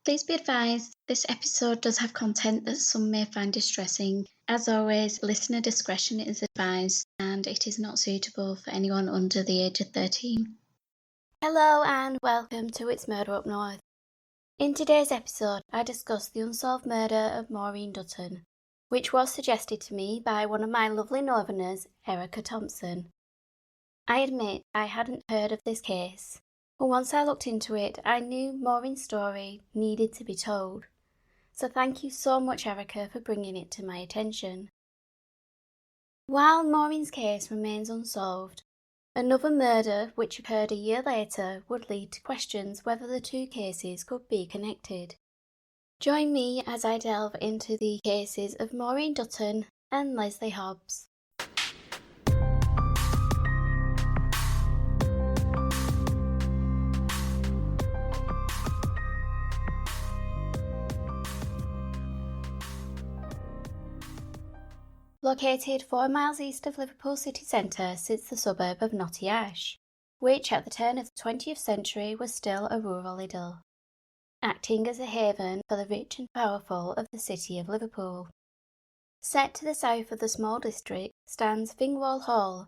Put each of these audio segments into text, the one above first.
Please be advised, this episode does have content that some may find distressing. As always, listener discretion is advised and it is not suitable for anyone under the age of 13. Hello and welcome to It's Murder Up North. In today's episode, I discuss the unsolved murder of Maureen Dutton, which was suggested to me by one of my lovely northerners, Erica Thompson. I admit I hadn't heard of this case, but once I looked into it, I knew Maureen's story needed to be told. So thank you so much, Erica, for bringing it to my attention. While Maureen's case remains unsolved, another murder, which occurred a year later, would lead to questions whether the two cases could be connected. Join me as I delve into the cases of Maureen Dutton and Lesley Hobbs. Located 4 miles east of Liverpool city centre sits the suburb of Knotty Ash, which at the turn of the 20th century was still a rural idyll, acting as a haven for the rich and powerful of the city of Liverpool. Set to the south of the small district stands Thingwall Hall,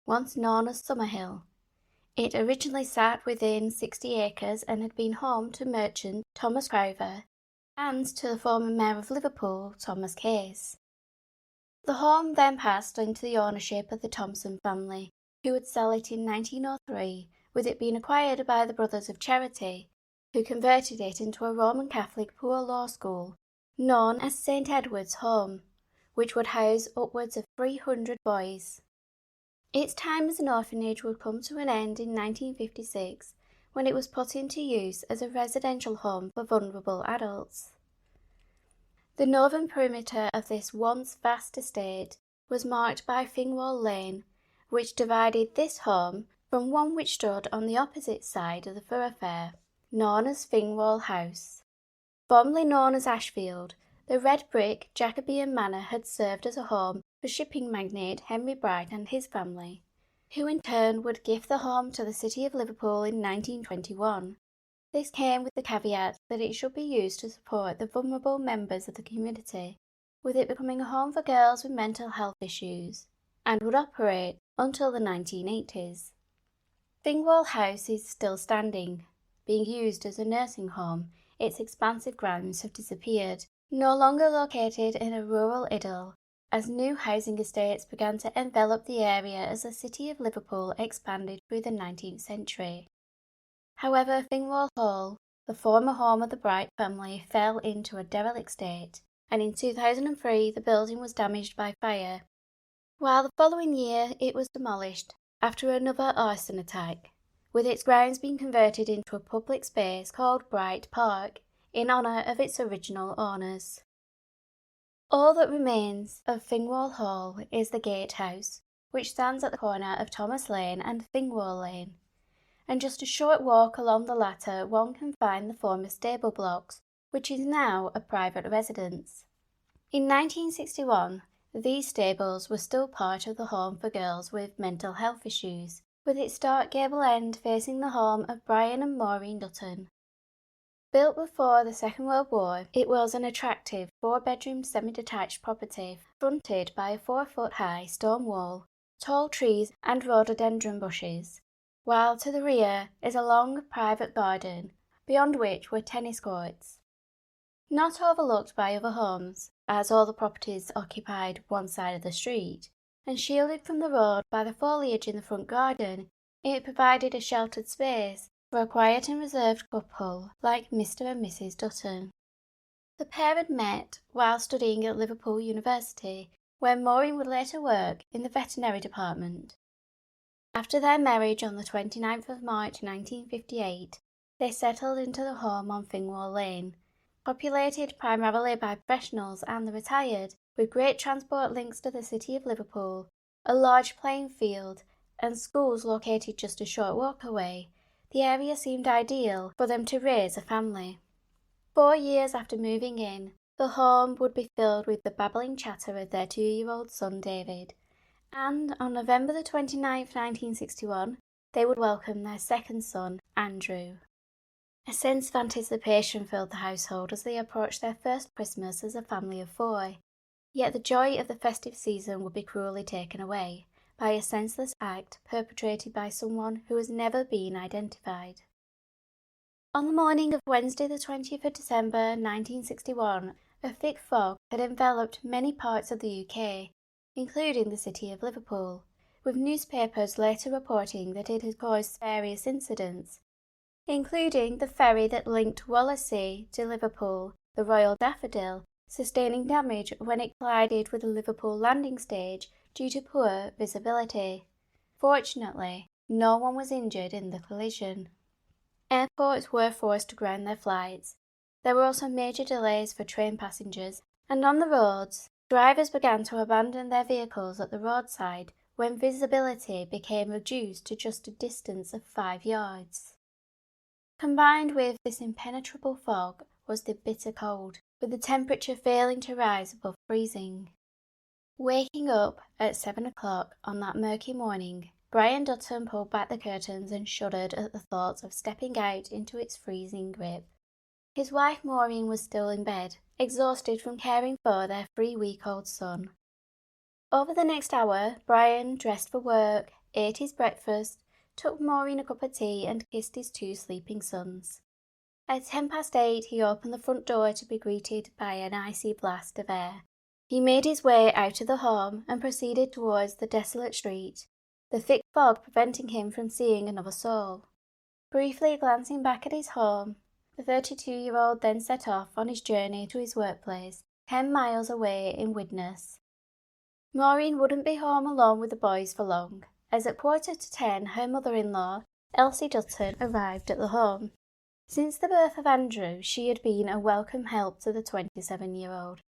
once known as Summerhill. It originally sat within 60 acres and had been home to merchant Thomas Crowther and to the former mayor of Liverpool, Thomas Case. The home then passed into the ownership of the Thompson family, who would sell it in 1903, with it being acquired by the Brothers of Charity, who converted it into a Roman Catholic poor law school, known as St Edward's Home, which would house upwards of 300 boys. Its time as an orphanage would come to an end in 1956, when it was put into use as a residential home for vulnerable adults. The northern perimeter of this once vast estate was marked by Thingwall Lane, which divided this home from one which stood on the opposite side of the thoroughfare, known as Thingwall House. Formerly known as Ashfield, the red brick Jacobean manor had served as a home for shipping magnate Henry Bright and his family, who in turn would gift the home to the city of Liverpool in 1921. This came with the caveat that it should be used to support the vulnerable members of the community, with it becoming a home for girls with mental health issues, and would operate until the 1980s. Thingwall House is still standing, being used as a nursing home. Its expansive grounds have disappeared, no longer located in a rural idyll, as new housing estates began to envelop the area as the city of Liverpool expanded through the 19th century. However, Thingwall Hall, the former home of the Bright family, fell into a derelict state, and in 2003 the building was damaged by fire, while the following year it was demolished after another arson attack, with its grounds being converted into a public space called Bright Park, in honour of its original owners. All that remains of Thingwall Hall is the gatehouse, which stands at the corner of Thomas Lane and Thingwall Lane, and just a short walk along the latter one can find the former stable blocks, which is now a private residence. In 1961, these stables were still part of the home for girls with mental health issues, with its dark gable end facing the home of Brian and Maureen Dutton. Built before the Second World War, it was an attractive 4-bedroom semi-detached property fronted by a 4-foot-high stone wall, tall trees and rhododendron bushes, while to the rear is a long private garden, beyond which were tennis courts. Not overlooked by other homes, as all the properties occupied one side of the street, and shielded from the road by the foliage in the front garden, it provided a sheltered space for a quiet and reserved couple like Mr. and Mrs. Dutton. The pair had met while studying at Liverpool University, where Maureen would later work in the veterinary department. After their marriage on the 29th of March 1958, they settled into the home on Thingwall Lane, populated primarily by professionals and the retired, with great transport links to the city of Liverpool, a large playing field, and schools located just a short walk away. The area seemed ideal for them to raise a family. 4 years after moving in, the home would be filled with the babbling chatter of their 2-year-old son David, and on November the 29th, 1961, they would welcome their second son, Andrew. A sense of anticipation filled the household as they approached their first Christmas as a family of 4. Yet the joy of the festive season would be cruelly taken away by a senseless act perpetrated by someone who has never been identified. On the morning of Wednesday the 20th of December 1961, a thick fog had enveloped many parts of the UK, including the city of Liverpool, with newspapers later reporting that it had caused various incidents, including the ferry that linked Wallasey to Liverpool, the Royal Daffodil, sustaining damage when it collided with the Liverpool landing stage due to poor visibility. Fortunately, no one was injured in the collision. Airports were forced to ground their flights. There were also major delays for train passengers, and on the roads, drivers began to abandon their vehicles at the roadside when visibility became reduced to just a distance of 5 yards. Combined with this impenetrable fog was the bitter cold, with the temperature failing to rise above freezing. Waking up at 7 o'clock on that murky morning, Maureen Dutton pulled back the curtains and shuddered at the thought of stepping out into its freezing grip. His wife Maureen was still in bed, exhausted from caring for their 3-week-old son. Over the next hour, Brian dressed for work, ate his breakfast, took Maureen a cup of tea and kissed his 2 sleeping sons. At 8:10 he opened the front door to be greeted by an icy blast of air. He made his way out of the home and proceeded towards the desolate street, the thick fog preventing him from seeing another soul. Briefly glancing back at his home, the 32-year-old then set off on his journey to his workplace, 10 miles away in Widnes. Maureen wouldn't be home alone with the boys for long, as at 9:45 her mother-in-law, Lesley Dutton, arrived at the home. Since the birth of Andrew, she had been a welcome help to the 27-year-old,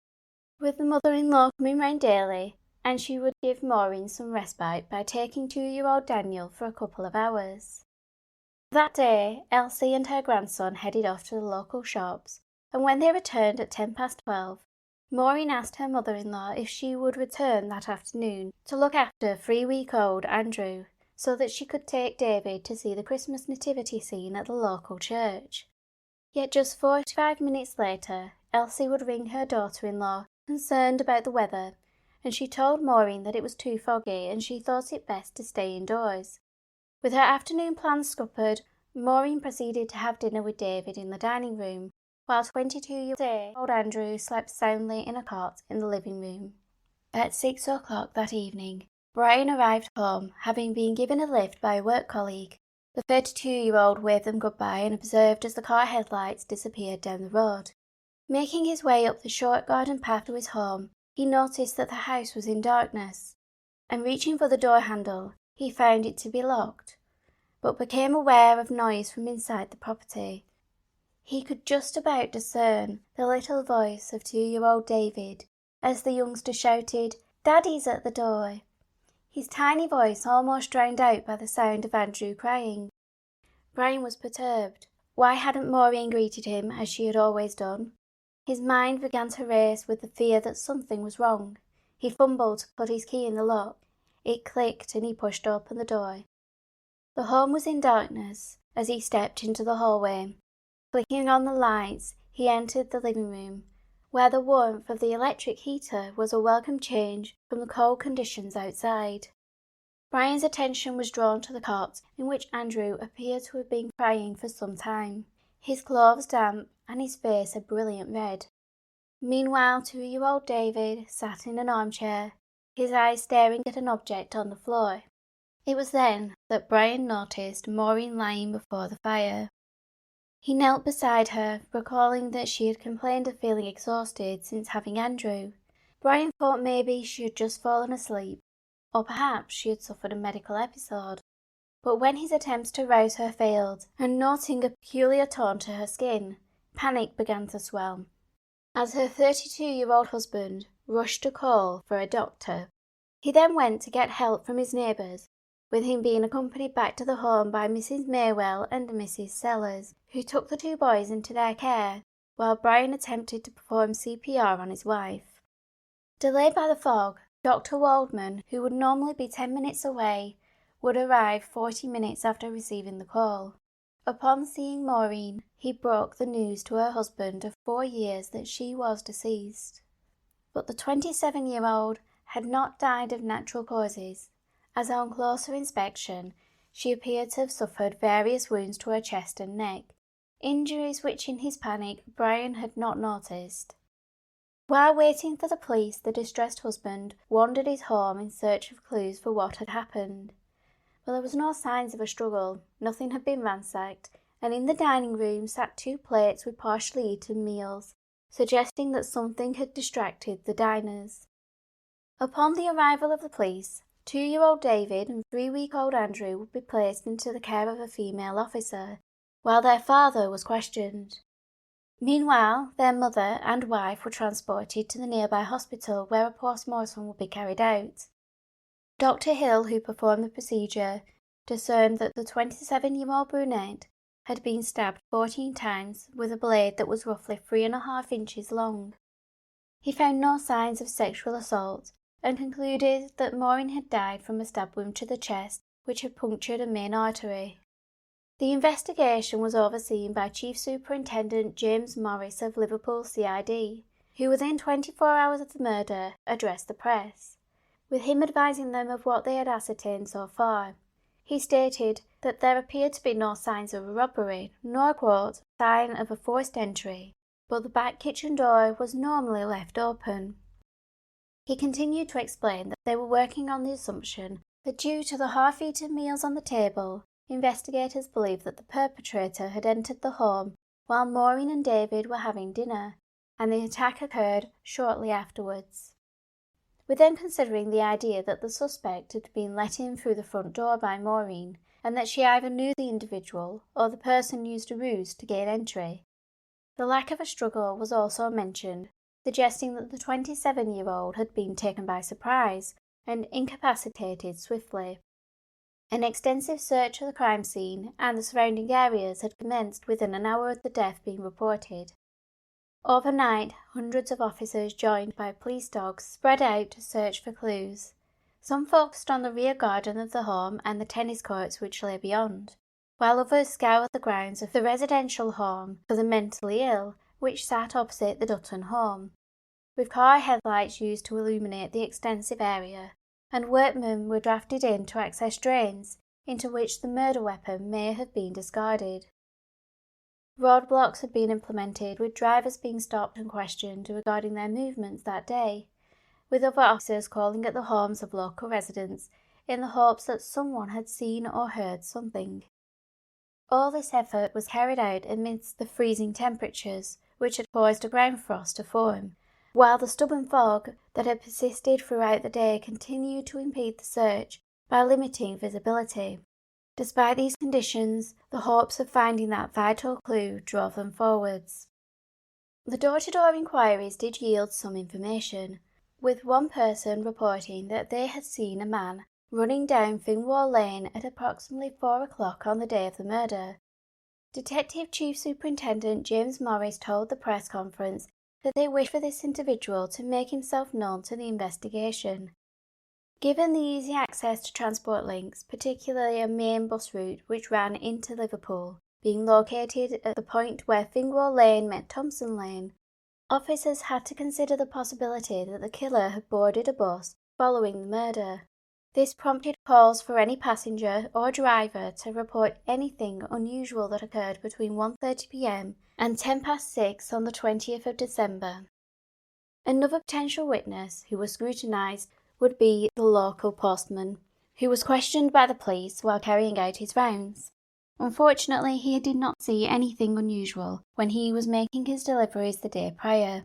with the mother-in-law coming round daily, and she would give Maureen some respite by taking 2-year-old Daniel for a couple of hours. That day, Elsie and her grandson headed off to the local shops, and when they returned at 12:10, Maureen asked her mother-in-law if she would return that afternoon to look after 3-week-old Andrew, so that she could take David to see the Christmas nativity scene at the local church. Yet just 45 minutes later, Elsie would ring her daughter-in-law, concerned about the weather, and she told Maureen that it was too foggy and she thought it best to stay indoors. With her afternoon plans scuppered, Maureen proceeded to have dinner with David in the dining room, while 22-year-old Andrew slept soundly in a cot in the living room. At 6 o'clock that evening, Brian arrived home, having been given a lift by a work colleague. The 32-year-old waved them goodbye and observed as the car headlights disappeared down the road. Making his way up the short garden path to his home, he noticed that the house was in darkness, and reaching for the door handle, he found it to be locked, but became aware of noise from inside the property. He could just about discern the little voice of 2-year-old David as the youngster shouted, "Daddy's at the door," his tiny voice almost drowned out by the sound of Andrew crying. Brian was perturbed. Why hadn't Maureen greeted him as she had always done? His mind began to race with the fear that something was wrong. He fumbled to put his key in the lock. It clicked and he pushed open the door. The home was in darkness as he stepped into the hallway. Flicking on the lights, he entered the living room, where the warmth of the electric heater was a welcome change from the cold conditions outside. Brian's attention was drawn to the cot in which Andrew appeared to have been crying for some time, his clothes damp and his face a brilliant red. Meanwhile, 2-year-old David sat in an armchair, his eyes staring at an object on the floor. It was then that Brian noticed Maureen lying before the fire. He knelt beside her, recalling that she had complained of feeling exhausted since having Andrew. Brian thought maybe she had just fallen asleep, or perhaps she had suffered a medical episode. But when his attempts to rouse her failed, and noting a peculiar tone to her skin, panic began to swell, as her 32-year-old husband rushed to call for a doctor. He then went to get help from his neighbours, with him being accompanied back to the home by Mrs. Maywell and Mrs. Sellers, who took the 2 boys into their care, while Brian attempted to perform CPR on his wife. Delayed by the fog, Dr. Waldman, who would normally be 10 minutes away, would arrive 40 minutes after receiving the call. Upon seeing Maureen, he broke the news to her husband of 4 years that she was deceased. But the 27-year-old had not died of natural causes, as on closer inspection she appeared to have suffered various wounds to her chest and neck, injuries which in his panic Brian had not noticed. While waiting for the police, the distressed husband wandered his home in search of clues for what had happened. But there was no signs of a struggle, nothing had been ransacked, and in the dining room sat 2 plates with partially eaten meals, suggesting that something had distracted the diners. Upon the arrival of the police, 2-year-old David and 3-week-old Andrew would be placed into the care of a female officer, while their father was questioned. Meanwhile, their mother and wife were transported to the nearby hospital where a post-mortem would be carried out. Dr. Hill, who performed the procedure, discerned that the 27-year-old brunette had been stabbed 14 times with a blade that was roughly 3.5 inches long. He found no signs of sexual assault and concluded that Maureen had died from a stab wound to the chest which had punctured a main artery. The investigation was overseen by Chief Superintendent James Morris of Liverpool CID, who within 24 hours of the murder addressed the press, with him advising them of what they had ascertained so far. He stated that there appeared to be no signs of a robbery, nor, quote, sign of a forced entry, but the back kitchen door was normally left open. He continued to explain that they were working on the assumption that due to the half-eaten meals on the table, investigators believed that the perpetrator had entered the home while Maureen and David were having dinner, and the attack occurred shortly afterwards. With them considering the idea that the suspect had been let in through the front door by Maureen, and that she either knew the individual or the person used a ruse to gain entry. The lack of a struggle was also mentioned, suggesting that the 27-year-old had been taken by surprise and incapacitated swiftly. An extensive search of the crime scene and the surrounding areas had commenced within an hour of the death being reported. Overnight, hundreds of officers joined by police dogs spread out to search for clues. Some focused on the rear garden of the home and the tennis courts which lay beyond, while others scoured the grounds of the residential home for the mentally ill, which sat opposite the Dutton home, with car headlights used to illuminate the extensive area, and workmen were drafted in to access drains into which the murder weapon may have been discarded. Roadblocks had been implemented, with drivers being stopped and questioned regarding their movements that day, with other officers calling at the homes of local residents in the hopes that someone had seen or heard something. All this effort was carried out amidst the freezing temperatures which had caused a ground frost to form, while the stubborn fog that had persisted throughout the day continued to impede the search by limiting visibility. Despite these conditions, the hopes of finding that vital clue drove them forwards. The door-to-door inquiries did yield some information, with one person reporting that they had seen a man running down Fingwall Lane at approximately 4 o'clock on the day of the murder. Detective Chief Superintendent James Morris told the press conference that they wished for this individual to make himself known to the investigation. Given the easy access to transport links, particularly a main bus route which ran into Liverpool, being located at the point where Fingwall Lane met Thompson Lane, officers had to consider the possibility that the killer had boarded a bus following the murder. This prompted calls for any passenger or driver to report anything unusual that occurred between 1:30 p.m. and 6:10 on the 20th of December. Another potential witness who was scrutinised would be the local postman, who was questioned by the police while carrying out his rounds. Unfortunately, he did not see anything unusual when he was making his deliveries the day prior.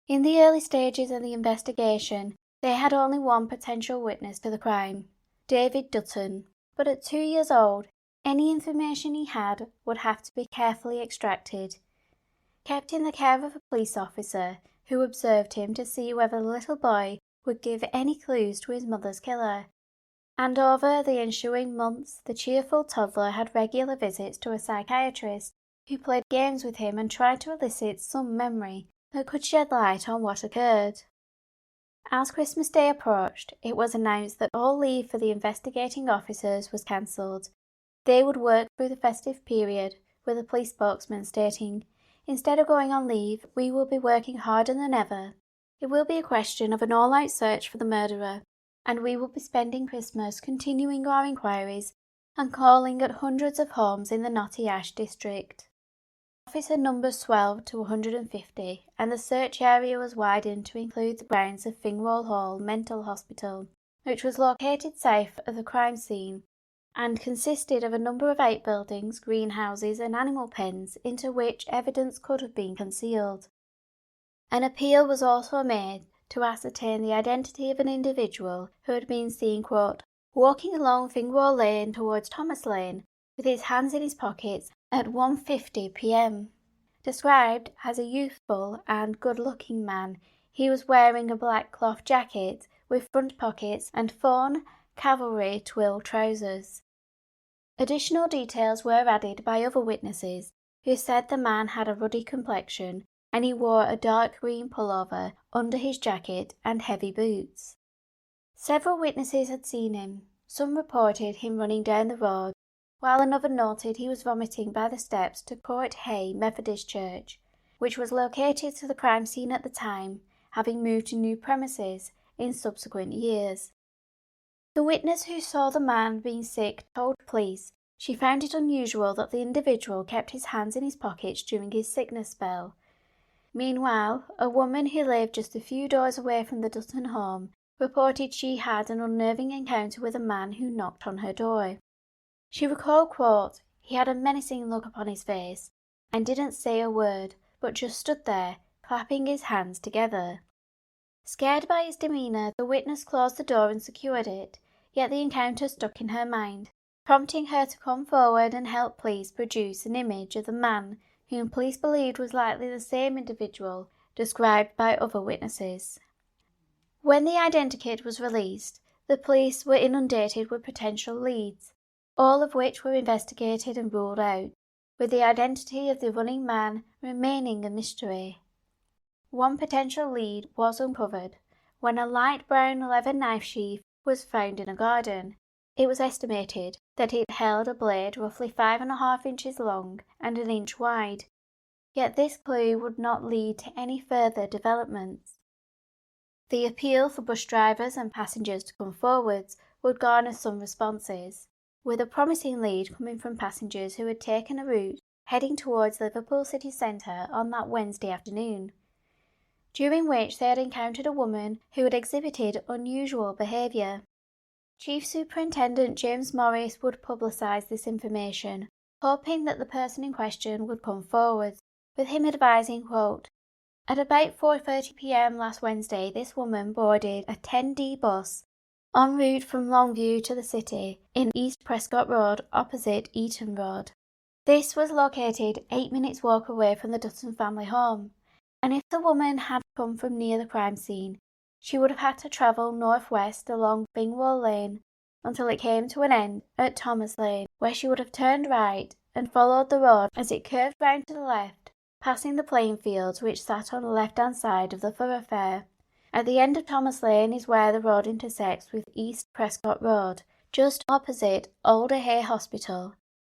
In the early stages of the investigation, they had only one potential witness to the crime, David Dutton, but at 2 years old, any information he had would have to be carefully extracted. Kept in the care of a police officer who observed him to see whether the little boy would give any clues to his mother's killer, and over the ensuing months the cheerful toddler had regular visits to a psychiatrist who played games with him and tried to elicit some memory that could shed light on what occurred. As Christmas Day approached, it was announced that all leave for the investigating officers was cancelled, They would work through the festive period, with a police spokesman stating, "Instead of going on leave, we will be working harder than ever. It will be a question of an all-out search for the murderer, and we will be spending Christmas continuing our inquiries and calling at hundreds of homes in the Knotty Ash district." Officer numbers swelled to 150, and the search area was widened to include the grounds of Fingwall Hall Mental Hospital, which was located south of the crime scene, and consisted of a number of outbuildings, greenhouses and animal pens into which evidence could have been concealed. An appeal was also made to ascertain the identity of an individual who had been seen, quote, "walking along Fingwall Lane towards Thomas Lane with his hands in his pockets at 1:50 p.m. Described as a youthful and good-looking man, he was wearing a black cloth jacket with front pockets and fawn cavalry twill trousers." Additional details were added by other witnesses, who said the man had a ruddy complexion and he wore a dark green pullover under his jacket and heavy boots. Several witnesses had seen him. Some reported him running down the road, while another noted he was vomiting by the steps to Court Hay Methodist Church, which was located to the crime scene at the time, having moved to new premises in subsequent years. The witness who saw the man being sick told police she found it unusual that the individual kept his hands in his pockets during his sickness spell. Meanwhile, a woman who lived just a few doors away from the Dutton home reported she had an unnerving encounter with a man who knocked on her door. She recalled, quote, "He had a menacing look upon his face and didn't say a word, but just stood there, clapping his hands together." Scared by his demeanour, the witness closed the door and secured it, yet the encounter stuck in her mind, prompting her to come forward and help police produce an image of the man whom police believed was likely the same individual described by other witnesses. When the identikit was released, the police were inundated with potential leads, all of which were investigated and ruled out, with the identity of the running man remaining a mystery. One potential lead was uncovered when a light brown leather knife sheath was found in a garden. It was estimated that it held a blade roughly 5.5 inches long and an inch wide, yet this clue would not lead to any further developments. The appeal for bus drivers and passengers to come forwards would garner some responses, with a promising lead coming from passengers who had taken a route heading towards Liverpool city centre on that Wednesday afternoon, during which they had encountered a woman who had exhibited unusual behaviour. Chief Superintendent James Morris would publicise this information, hoping that the person in question would come forward, with him advising, quote, "At about 4:30 p.m. last Wednesday, this woman boarded a 10D bus en route from Longview to the city in East Prescott Road opposite Eaton Road. This was located 8 minutes walk away from the Dutton family home, and if the woman had come from near the crime scene, she would have had to travel northwest along Fingwall Lane until it came to an end at Thomas Lane, where she would have turned right and followed the road as it curved round to the left, passing the playing fields which sat on the left-hand side of the thoroughfare. At the end of Thomas Lane is where the road intersects with East Prescott Road, just opposite Alder Hay Hospital,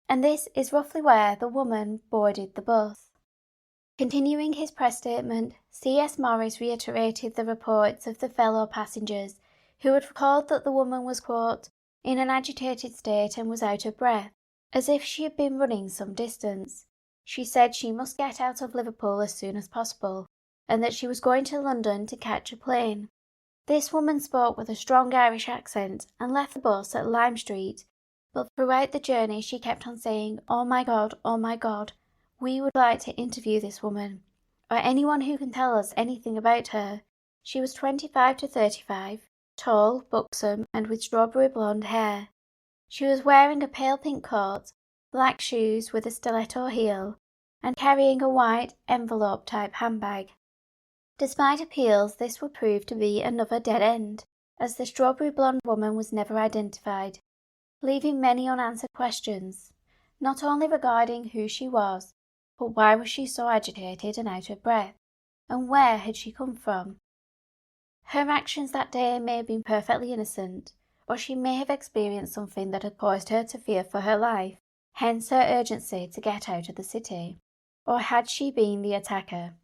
and this is roughly where the woman boarded the bus." Continuing his press statement, C.S. Morris reiterated the reports of the fellow passengers, who had recalled that the woman was, quote, "in an agitated state and was out of breath, as if she had been running some distance. She said she must get out of Liverpool as soon as possible, and that she was going to London to catch a plane. This woman spoke with a strong Irish accent and left the bus at Lime Street, but throughout the journey she kept on saying, 'Oh my God, we would like to interview this woman, or anyone who can tell us anything about her. She was 25 to 35, tall, buxom, and with strawberry blonde hair. She was wearing a pale pink coat, black shoes with a stiletto heel, and carrying a white envelope-type handbag.' Despite appeals, this would prove to be another dead end, as the strawberry blonde woman was never identified, leaving many unanswered questions, not only regarding who she was, but why was she so agitated and out of breath, and where had she come from? Her actions that day may have been perfectly innocent, or she may have experienced something that had caused her to fear for her life. hence her urgency to get out of the city. Or had she been the attacker?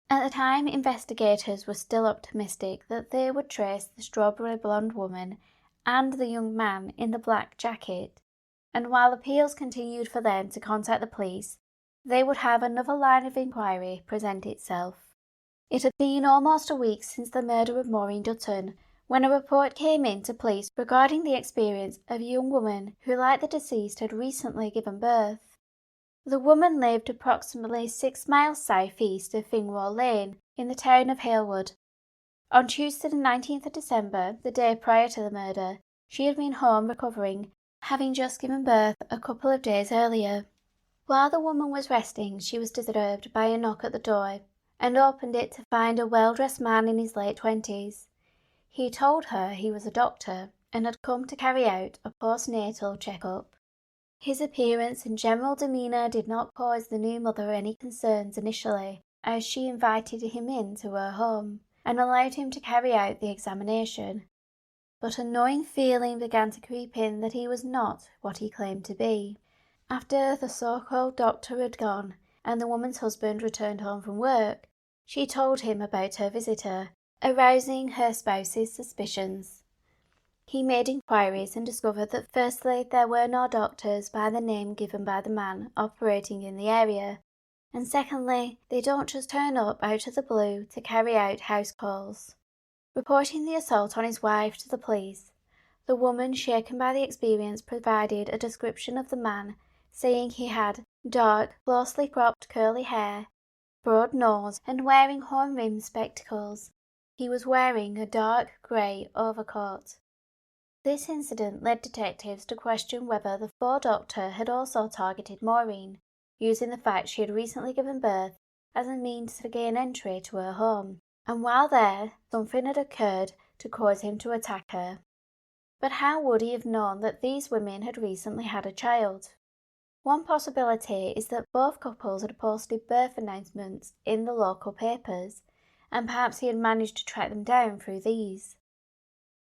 At the time, investigators were still optimistic that they would trace the strawberry blonde woman and the young man in the black jacket, and while appeals continued for them to contact the police, they would have another line of inquiry present itself. It had been almost a week since the murder of Maureen Dutton, when a report came in to police regarding the experience of a young woman who, like the deceased, had recently given birth. The woman lived approximately 6 miles south-east of Fingwall Lane in the town of Halewood. On Tuesday the 19th of December, the day prior to the murder, she had been home recovering, having just given birth a couple of days earlier. While the woman was resting, she was disturbed by a knock at the door, and opened it to find a well-dressed man in his late 20s. He told her he was a doctor and had come to carry out a postnatal check-up. His appearance and general demeanour did not cause the new mother any concerns initially, as she invited him into her home and allowed him to carry out the examination. But a gnawing feeling began to creep in that he was not what he claimed to be. After the so-called doctor had gone and the woman's husband returned home from work, she told him about her visitor, arousing her spouse's suspicions. He made inquiries and discovered that firstly there were no doctors by the name given by the man operating in the area, and secondly they don't just turn up out of the blue to carry out house calls. Reporting the assault on his wife to the police, the woman, shaken by the experience, provided a description of the man, saying he had dark, closely cropped curly hair, broad nose, and wearing horn-rimmed spectacles. He was wearing a dark grey overcoat. This incident led detectives to question whether the Faux Doctor had also targeted Maureen, using the fact she had recently given birth as a means to gain entry to her home, and while there, something had occurred to cause him to attack her. But how would he have known that these women had recently had a child? One possibility is that both couples had posted birth announcements in the local papers, and perhaps he had managed to track them down through these.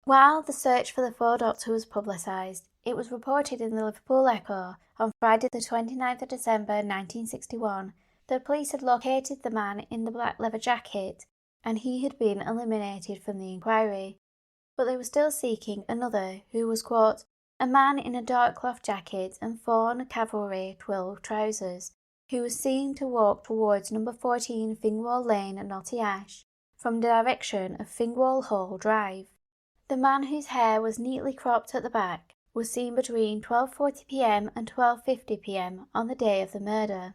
While the search for the Faux Doctor was publicised, it was reported in the Liverpool Echo on Friday the 29th of December 1961 that police had located the man in the black leather jacket and he had been eliminated from the inquiry, but they were still seeking another who was, quote, a man in a dark cloth jacket and fawn cavalry twill trousers, who was seen to walk towards number 14 Fingwall Lane at Knotty Ash, from the direction of Fingwall Hall Drive. The man, whose hair was neatly cropped at the back, was seen between 12:40 p.m. and 12:50 p.m. on the day of the murder.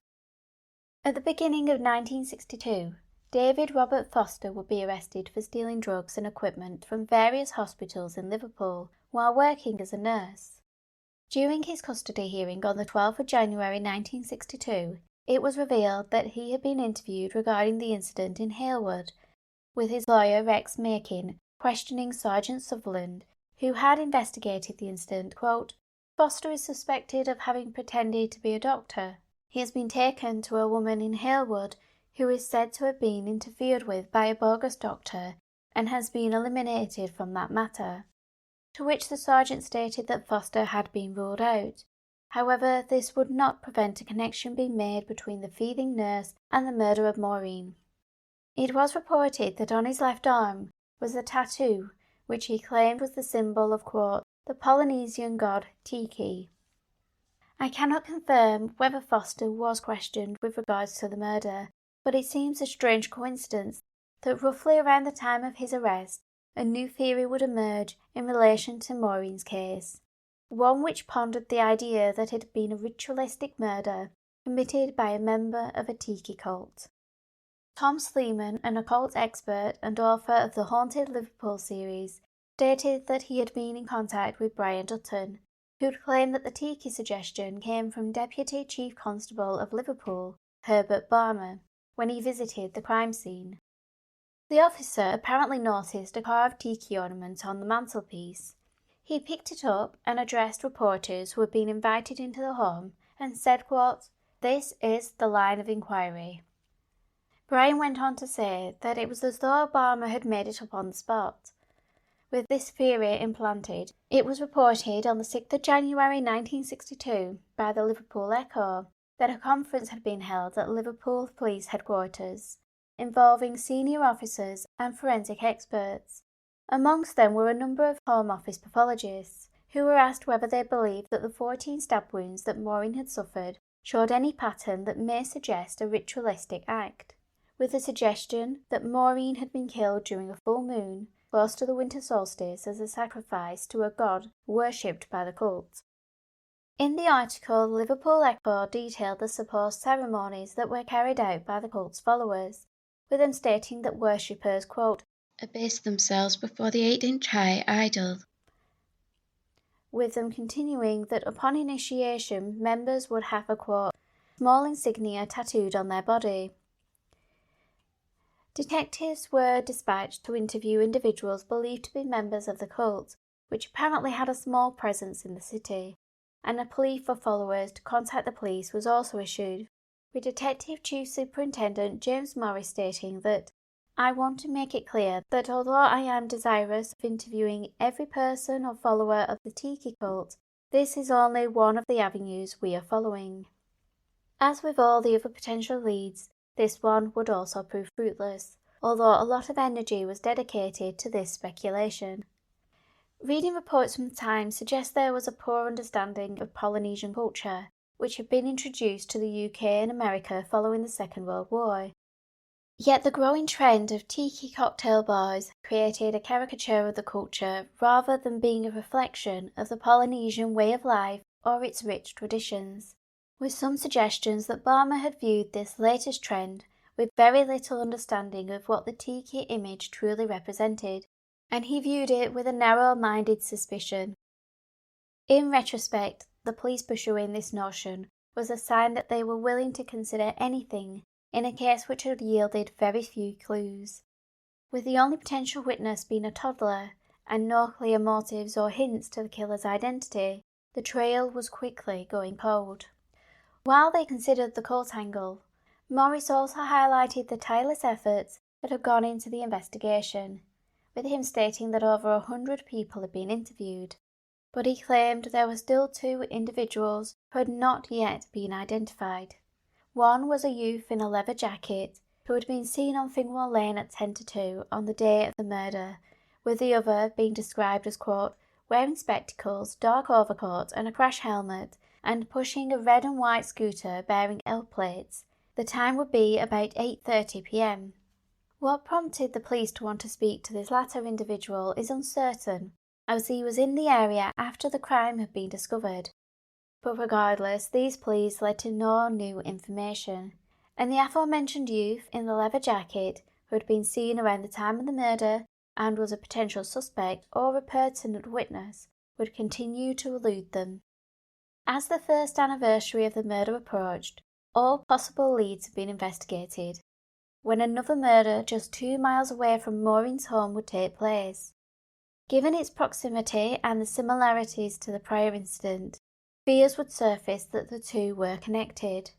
At the beginning of 1962, David Robert Foster would be arrested for stealing drugs and equipment from various hospitals in Liverpool while working as a nurse. During his custody hearing on the 12th of January 1962, it was revealed that he had been interviewed regarding the incident in Halewood, with his lawyer Rex Makin questioning Sergeant Sutherland, who had investigated the incident, quote, Foster is suspected of having pretended to be a doctor. He has been taken to a woman in Halewood who is said to have been interfered with by a bogus doctor and has been eliminated from that matter. To which the sergeant stated that Foster had been ruled out. However, this would not prevent a connection being made between the thieving nurse and the murder of Maureen. It was reported that on his left arm was a tattoo which he claimed was the symbol of, quote, the Polynesian god Tiki. I cannot confirm whether Foster was questioned with regards to the murder, but it seems a strange coincidence that roughly around the time of his arrest, a new theory would emerge in relation to Maureen's case, one which pondered the idea that it had been a ritualistic murder committed by a member of a Tiki cult. Tom Sleeman, an occult expert and author of the Haunted Liverpool series, stated that he had been in contact with Brian Dutton, who had claimed that the Tiki suggestion came from Deputy Chief Constable of Liverpool, Herbert Barmer, when he visited the crime scene. The officer apparently noticed a carved Tiki ornament on the mantelpiece. He picked it up and addressed reporters who had been invited into the home and said, quote, this is the line of inquiry. Brian went on to say that it was as though Barmer had made it up on the spot. With this theory implanted, it was reported on the 6th of January 1962 by the Liverpool Echo that a conference had been held at Liverpool Police Headquarters, involving senior officers and forensic experts. Amongst them were a number of Home Office pathologists, who were asked whether they believed that the 14 stab wounds that Maureen had suffered showed any pattern that may suggest a ritualistic act, with the suggestion that Maureen had been killed during a full moon close to the winter solstice as a sacrifice to a god worshipped by the cult. In the article, the Liverpool Echo detailed the supposed ceremonies that were carried out by the cult's followers, with them stating that worshippers, quote, abase themselves before the 8-inch high idol, with them continuing that upon initiation members would have a, quote, small insignia tattooed on their body. Detectives were dispatched to interview individuals believed to be members of the cult, which apparently had a small presence in the city, and a plea for followers to contact the police was also issued, with Detective Chief Superintendent James Morris stating that, I want to make it clear that although I am desirous of interviewing every person or follower of the Tiki cult, this is only one of the avenues we are following. As with all the other potential leads, this one would also prove fruitless, although a lot of energy was dedicated to this speculation. Reading reports from the time suggests there was a poor understanding of Polynesian culture, which had been introduced to the UK and America following the Second World War. Yet the growing trend of tiki cocktail bars created a caricature of the culture rather than being a reflection of the Polynesian way of life or its rich traditions, with some suggestions that Barmer had viewed this latest trend with very little understanding of what the tiki image truly represented, and he viewed it with a narrow-minded suspicion. In retrospect, the police pursuing this notion was a sign that they were willing to consider anything in a case which had yielded very few clues. With the only potential witness being a toddler, and no clear motives or hints to the killer's identity, the trail was quickly going cold. While they considered the cult angle, Morris also highlighted the tireless efforts that had gone into the investigation, with him stating that over 100 people had been interviewed, but he claimed there were still 2 individuals who had not yet been identified. One was a youth in a leather jacket who had been seen on Fingwall Lane at 10 to 2 on the day of the murder, with the other being described as, quote, wearing spectacles, dark overcoat and a crash helmet, and pushing a red and white scooter bearing L plates. The time would be about 8:30 p.m. What prompted the police to want to speak to this latter individual is uncertain, as he was in the area after the crime had been discovered. But regardless, these pleas led to no new information, and the aforementioned youth in the leather jacket, who had been seen around the time of the murder and was a potential suspect or a pertinent witness, would continue to elude them. As the first anniversary of the murder approached, all possible leads had been investigated, when another murder just 2 miles away from Maureen's home would take place. Given its proximity and the similarities to the prior incident, fears would surface that the two were connected.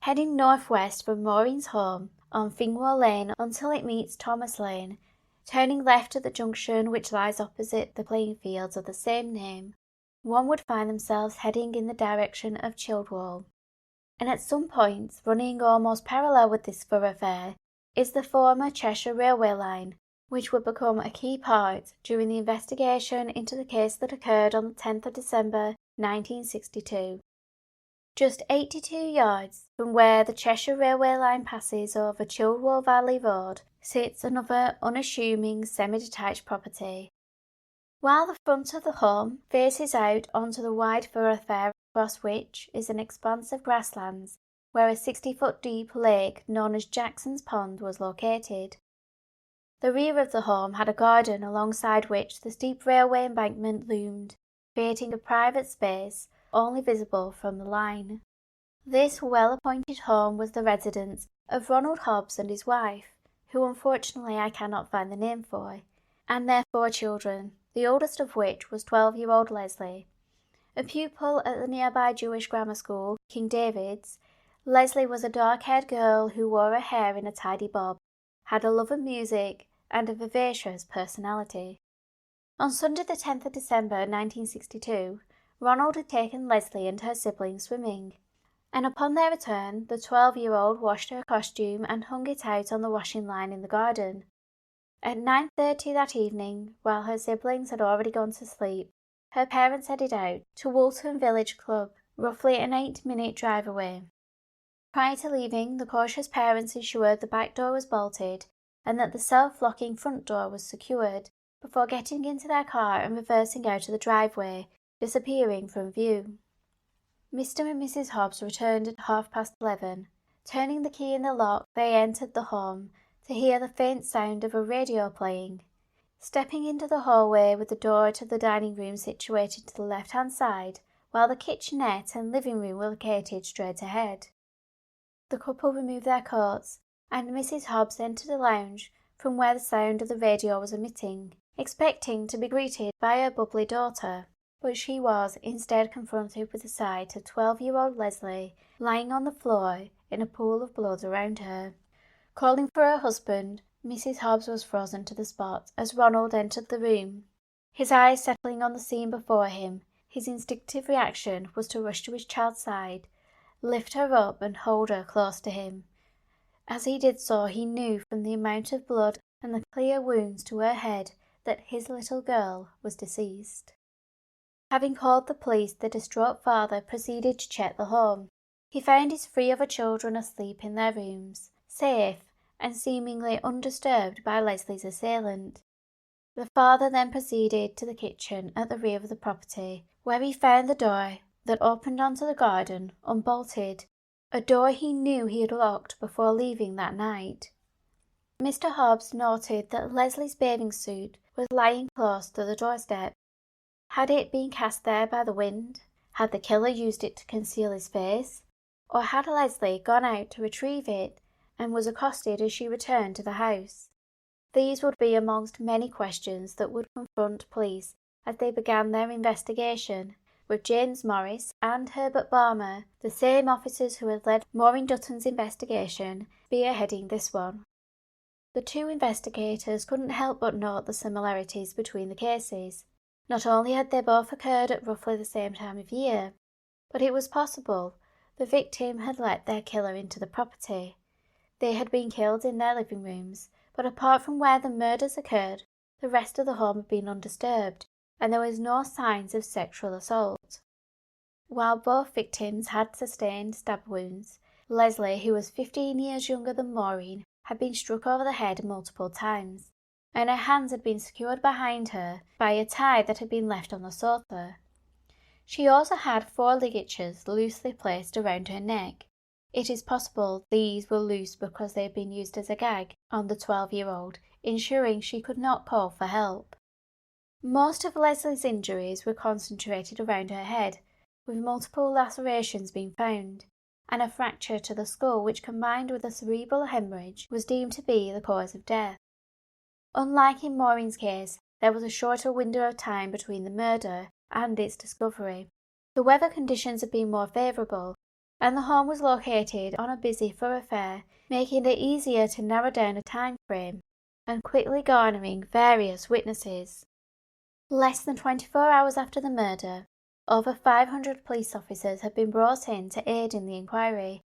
Heading northwest from Maureen's home on Fingwall Lane until it meets Thomas Lane, turning left at the junction which lies opposite the playing fields of the same name, one would find themselves heading in the direction of Childwall. And at some points, running almost parallel with this thoroughfare, is the former Cheshire Railway line, which would become a key part during the investigation into the case that occurred on the 10th of December 1962. Just 82 yards from where the Cheshire Railway line passes over Childwall Valley Road sits another unassuming semi-detached property. While the front of the home faces out onto the wide thoroughfare across which is an expanse of grasslands where a 60-foot deep lake known as Jackson's Pond was located. The rear of the home had a garden alongside which the steep railway embankment loomed, creating a private space only visible from the line. This well-appointed home was the residence of Ronald Hobbs and his wife, who unfortunately I cannot find the name for, and their 4 children, the oldest of which was 12-year-old Lesley. A pupil at the nearby Jewish grammar school, King David's, Lesley was a dark-haired girl who wore her hair in a tidy bob, had a love of music, and a vivacious personality. On Sunday the 10th of December 1962, Ronald had taken Lesley and her siblings swimming, and upon their return the 12-year-old washed her costume and hung it out on the washing line in the garden. At 9:30 that evening, while her siblings had already gone to sleep, her parents headed out to Woolton Village Club, roughly an 8-minute drive away. Prior to leaving, the cautious parents ensured the back door was bolted and that the self-locking front door was secured before getting into their car and reversing out of the driveway, disappearing from view. Mr. and Mrs. Hobbs returned at 11:30. Turning the key in the lock, they entered the home to hear the faint sound of a radio playing. Stepping into the hallway with the door to the dining room situated to the left-hand side, while the kitchenette and living room were located straight ahead. The couple removed their coats, and Mrs. Hobbs entered a lounge from where the sound of the radio was emitting, expecting to be greeted by her bubbly daughter, but she was instead confronted with the sight of 12-year-old Lesley lying on the floor in a pool of blood around her. Calling for her husband, Mrs. Hobbs was frozen to the spot as Ronald entered the room. His eyes settling on the scene before him, his instinctive reaction was to rush to his child's side, lift her up and hold her close to him. As he did so, he knew from the amount of blood and the clear wounds to her head that his little girl was deceased. Having called the police, the distraught father proceeded to check the home. He found his 3 other children asleep in their rooms, safe and seemingly undisturbed by Lesley's assailant. The father then proceeded to the kitchen at the rear of the property, where he found the door that opened onto the garden unbolted, a door he knew he had locked before leaving that night. Mr. Hobbs noted that Lesley's bathing suit was lying close to the doorstep. Had it been cast there by the wind? Had the killer used it to conceal his face? Or had Lesley gone out to retrieve it and was accosted as she returned to the house? These would be amongst many questions that would confront police as they began their investigation, with James Morris and Herbert Balmer, the same officers who had led Maureen Dutton's investigation, spearheading this one. The 2 investigators couldn't help but note the similarities between the cases. Not only had they both occurred at roughly the same time of year, but it was possible the victim had let their killer into the property. They had been killed in their living rooms, but apart from where the murders occurred, the rest of the home had been undisturbed, and there was no signs of sexual assault. While both victims had sustained stab wounds, Lesley, who was 15 years younger than Maureen, had been struck over the head multiple times, and her hands had been secured behind her by a tie that had been left on the sofa. She also had 4 ligatures loosely placed around her neck. It is possible these were loose because they had been used as a gag on the 12-year-old, ensuring she could not call for help. Most of Lesley's injuries were concentrated around her head, with multiple lacerations being found, and a fracture to the skull which, combined with a cerebral hemorrhage, was deemed to be the cause of death. Unlike in Maureen's case, there was a shorter window of time between the murder and its discovery. The weather conditions had been more favourable, and the home was located on a busy thoroughfare, making it easier to narrow down a time frame and quickly garnering various witnesses. Less than 24 hours after the murder, over 500 police officers had been brought in to aid in the inquiry,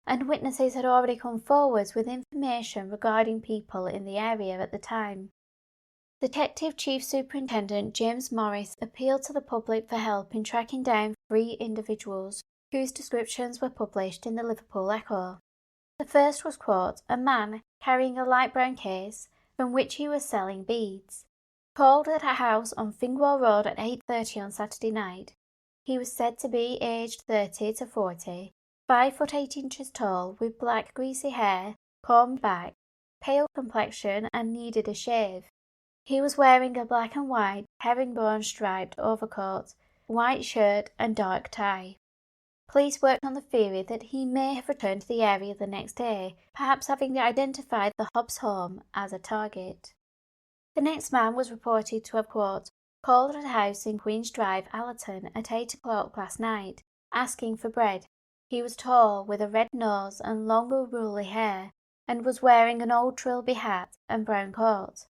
and witnesses had already come forward with information regarding people in the area at the time. Detective Chief Superintendent James Morris appealed to the public for help in tracking down 3 individuals whose descriptions were published in the Liverpool Echo. The first was, quote, a man carrying a light brown case from which he was selling beads. Called at a house on Fingwell Road at 8:30 on Saturday night. He was said to be aged 30 to 40, 5 foot 8 inches tall, with black greasy hair, combed back, pale complexion, and needed a shave. He was wearing a black and white herringbone striped overcoat, white shirt and dark tie. Police worked on the theory that he may have returned to the area the next day, perhaps having identified the Hobbs home as a target. The next man was reported to have, quote, called at a house in Queen's Drive, Allerton, at 8 o'clock last night, asking for bread. He was tall, with a red nose and long unruly hair, and was wearing an old trilby hat and brown coat.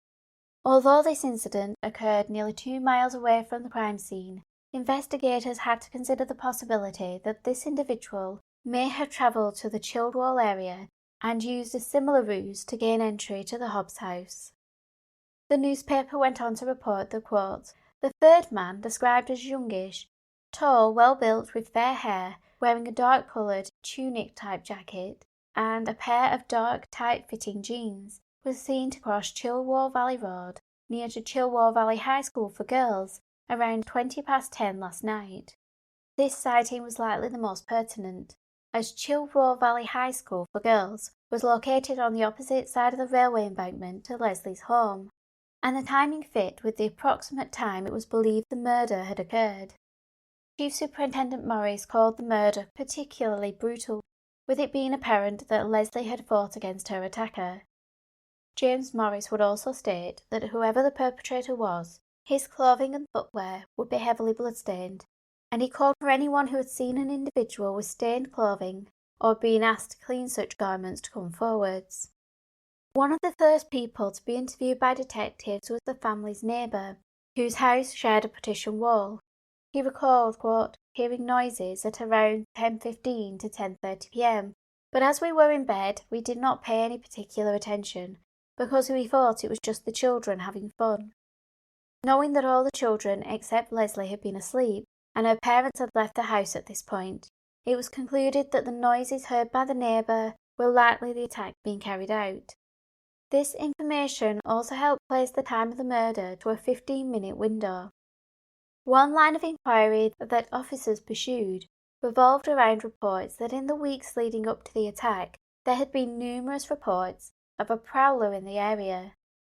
Although this incident occurred nearly 2 miles away from the crime scene, investigators had to consider the possibility that this individual may have travelled to the Childwall area and used a similar ruse to gain entry to the Hobbs house. The newspaper went on to report that, quote, the third man, described as youngish, tall, well-built with fair hair, wearing a dark-coloured tunic-type jacket and a pair of dark, tight-fitting jeans, was seen to cross Chilwell Valley Road near to Chilwell Valley High School for Girls around 20 past 10 last night. This sighting was likely the most pertinent, as Chilwell Valley High School for Girls was located on the opposite side of the railway embankment to Lesley's home, and the timing fit with the approximate time it was believed the murder had occurred. Chief Superintendent Morris called the murder particularly brutal, with it being apparent that Lesley had fought against her attacker. James Morris would also state that whoever the perpetrator was, his clothing and footwear would be heavily bloodstained, and he called for anyone who had seen an individual with stained clothing or been asked to clean such garments to come forwards. One of the first people to be interviewed by detectives was the family's neighbour, whose house shared a partition wall. He recalled, quote, hearing noises at around 10:15 to 10:30 p.m, but as we were in bed, we did not pay any particular attention, because we thought it was just the children having fun. Knowing that all the children except Lesley had been asleep, and her parents had left the house at this point, it was concluded that the noises heard by the neighbour were likely the attack being carried out. This information also helped place the time of the murder to a 15-minute window. One line of inquiry that officers pursued revolved around reports that in the weeks leading up to the attack, there had been numerous reports of a prowler in the area,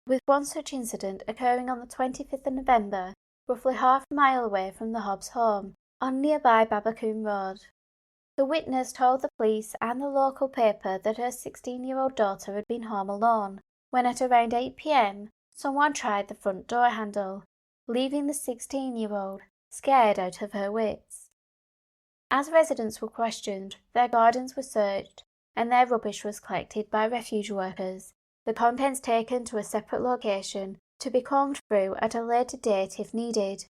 with one such incident occurring on the 25th of November, roughly half a mile away from the Hobbs home, on nearby Babacoon Road. The witness told the police and the local paper that her 16-year-old daughter had been home alone, when at around 8 p.m, someone tried the front door handle, leaving the 16-year-old scared out of her wits. As residents were questioned, their gardens were searched, and their rubbish was collected by refuge workers, the contents taken to a separate location to be combed through at a later date if needed.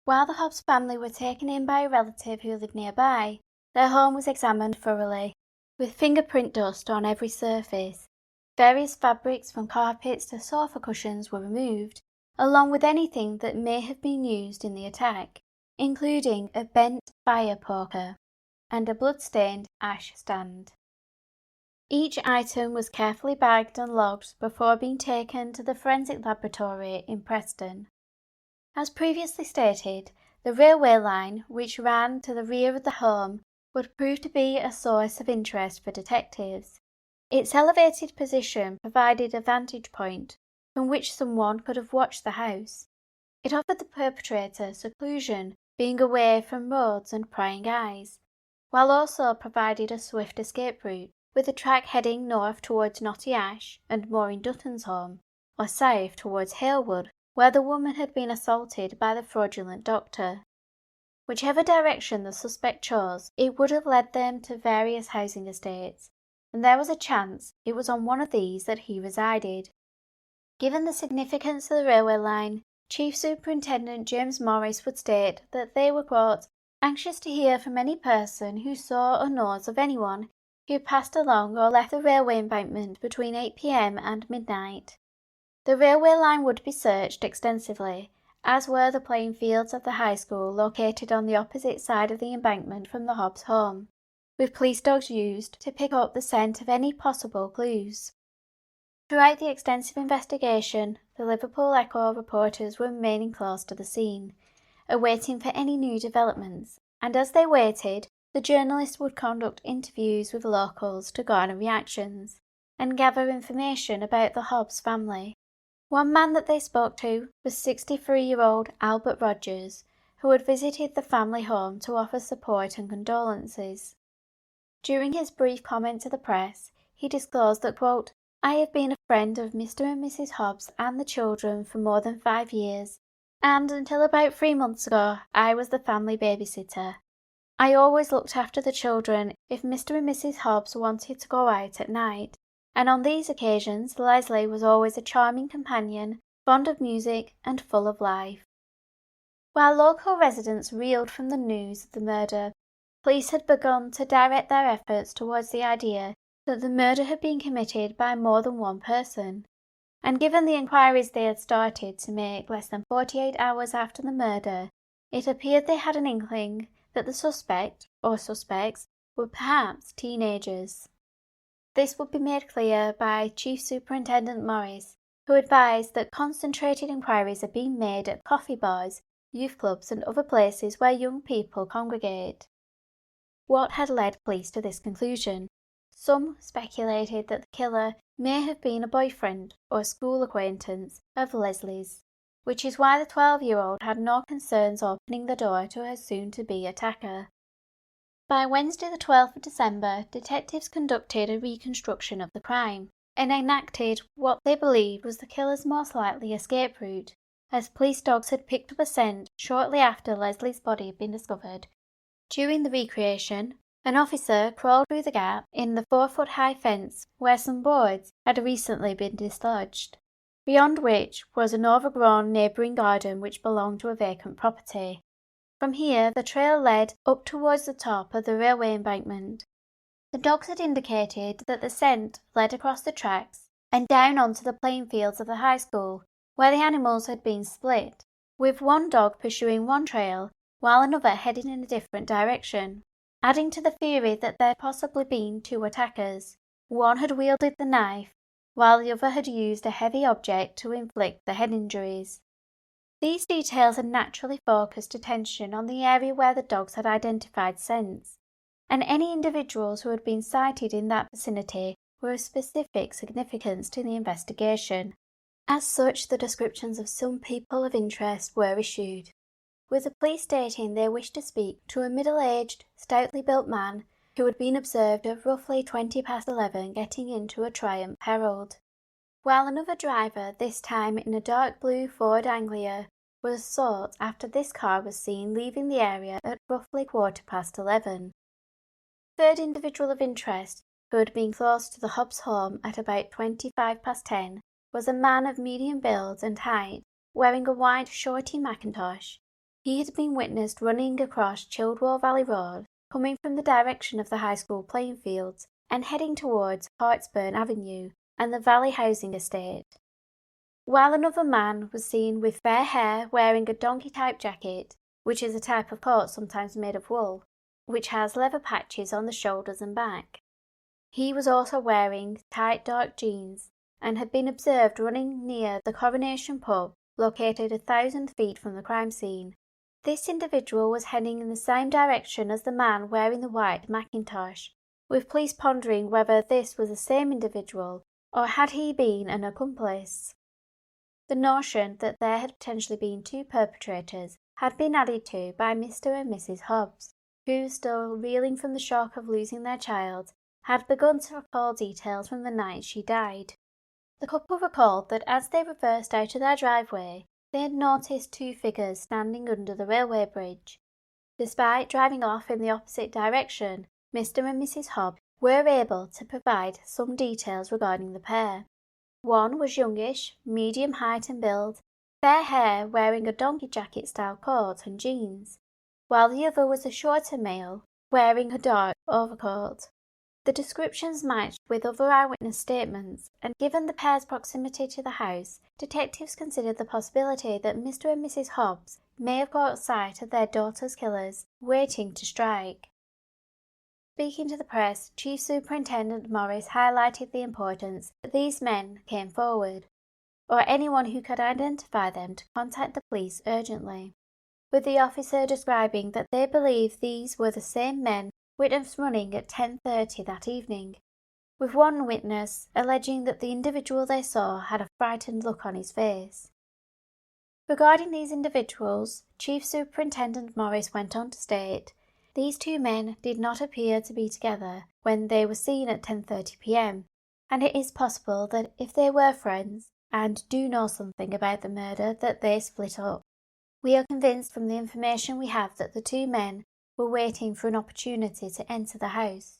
While the Hobbs family were taken in by a relative who lived nearby, their home was examined thoroughly, with fingerprint dust on every surface. Various fabrics from carpets to sofa cushions were removed, along with anything that may have been used in the attack, including a bent fire poker and a blood-stained ash stand. Each item was carefully bagged and logged before being taken to the forensic laboratory in Preston. As previously stated, the railway line, which ran to the rear of the home, would prove to be a source of interest for detectives. Its elevated position provided a vantage point from which someone could have watched the house. It offered the perpetrator seclusion, being away from roads and prying eyes, while also provided a swift escape route, with the track heading north towards Knotty Ash and Maureen Dutton's home, or south towards Halewood, where the woman had been assaulted by the fraudulent doctor. Whichever direction the suspect chose, it would have led them to various housing estates, and there was a chance it was on one of these that he resided. Given the significance of the railway line, Chief Superintendent James Morris would state that they were, quote, anxious to hear from any person who saw or knows of anyone who passed along or left the railway embankment between 8 p.m. and midnight. The railway line would be searched extensively, as were the playing fields of the high school located on the opposite side of the embankment from the Hobbs home, with police dogs used to pick up the scent of any possible clues. Throughout the extensive investigation, the Liverpool Echo reporters were remaining close to the scene, awaiting for any new developments, and as they waited, the journalists would conduct interviews with locals to garner reactions and gather information about the Hobbs family. One man that they spoke to was 63-year-old Albert Rogers, who had visited the family home to offer support and condolences. During his brief comment to the press, he disclosed that, quote, I have been a friend of Mr. and Mrs. Hobbs and the children for more than 5 years, and until about 3 months ago I was the family babysitter. I always looked after the children if Mr. and Mrs. Hobbs wanted to go out at night, and on these occasions Lesley was always a charming companion fond of music and full of life. While local residents reeled from the news of the murder, police had begun to direct their efforts towards the idea that the murder had been committed by more than one person. And given the inquiries they had started to make less than 48 hours after the murder, it appeared they had an inkling that the suspect, or suspects, were perhaps teenagers. This would be made clear by Chief Superintendent Morris, who advised that concentrated inquiries are being made at coffee bars, youth clubs and other places where young people congregate. What had led police to this conclusion? Some speculated that the killer may have been a boyfriend or school acquaintance of Lesley's, which is why the 12-year-old had no concerns opening the door to her soon-to-be attacker. By Wednesday the 12th of December, detectives conducted a reconstruction of the crime and enacted what they believed was the killer's most likely escape route, as police dogs had picked up a scent shortly after Lesley's body had been discovered. During the recreation, an officer crawled through the gap in the 4-foot-high fence where some boards had recently been dislodged, beyond which was an overgrown neighbouring garden which belonged to a vacant property. From here, the trail led up towards the top of the railway embankment. The dogs had indicated that the scent led across the tracks and down onto the playing fields of the high school, where the animals had been split, with one dog pursuing one trail while another heading in a different direction, adding to the theory that there had possibly been two attackers. One had wielded the knife, while the other had used a heavy object to inflict the head injuries. These details had naturally focused attention on the area where the dogs had identified scents, and any individuals who had been sighted in that vicinity were of specific significance to the investigation. As such, the descriptions of some people of interest were issued, with the police stating they wished to speak to a middle-aged, stoutly built man who had been observed at roughly 11 getting into a Triumph Herald, while another driver, this time in a dark blue Ford Anglia, was sought after this car was seen leaving the area at roughly 11:15. Third individual of interest, who had been close to the Hobbs home at about 10:25, was a man of medium build and height, wearing a white shorty mackintosh. He had been witnessed running across Childwall Valley Road, coming from the direction of the high school playing fields and heading towards Hartsburn Avenue and the Valley Housing Estate, while another man was seen with fair hair wearing a donkey-type jacket, which is a type of coat sometimes made of wool, which has leather patches on the shoulders and back. He was also wearing tight dark jeans and had been observed running near the Coronation Pub, located 1,000 feet from the crime scene. This individual was heading in the same direction as the man wearing the white mackintosh, with police pondering whether this was the same individual or had he been an accomplice. The notion that there had potentially been two perpetrators had been added to by Mr. and Mrs. Hobbs, who, still reeling from the shock of losing their child, had begun to recall details from the night she died. The couple recalled that as they reversed out of their driveway, they had noticed two figures standing under the railway bridge. Despite driving off in the opposite direction, Mr. and Mrs. Hobbs were able to provide some details regarding the pair. One was youngish, medium height and build, fair hair, wearing a donkey jacket-style coat and jeans, while the other was a shorter male, wearing a dark overcoat. The descriptions matched with other eyewitness statements, and given the pair's proximity to the house, detectives considered the possibility that Mr. and Mrs. Hobbs may have caught sight of their daughter's killers waiting to strike. Speaking to the press, Chief Superintendent Morris highlighted the importance that these men came forward, or anyone who could identify them to contact the police urgently, with the officer describing that they believed these were the same men witnessed running at 10:30 that evening, with one witness alleging that the individual they saw had a frightened look on his face. Regarding these individuals, Chief Superintendent Morris went on to state, these two men did not appear to be together when they were seen at 10:30 p.m, and it is possible that if they were friends and do know something about the murder that they split up. We are convinced from the information we have that the two men were waiting for an opportunity to enter the house.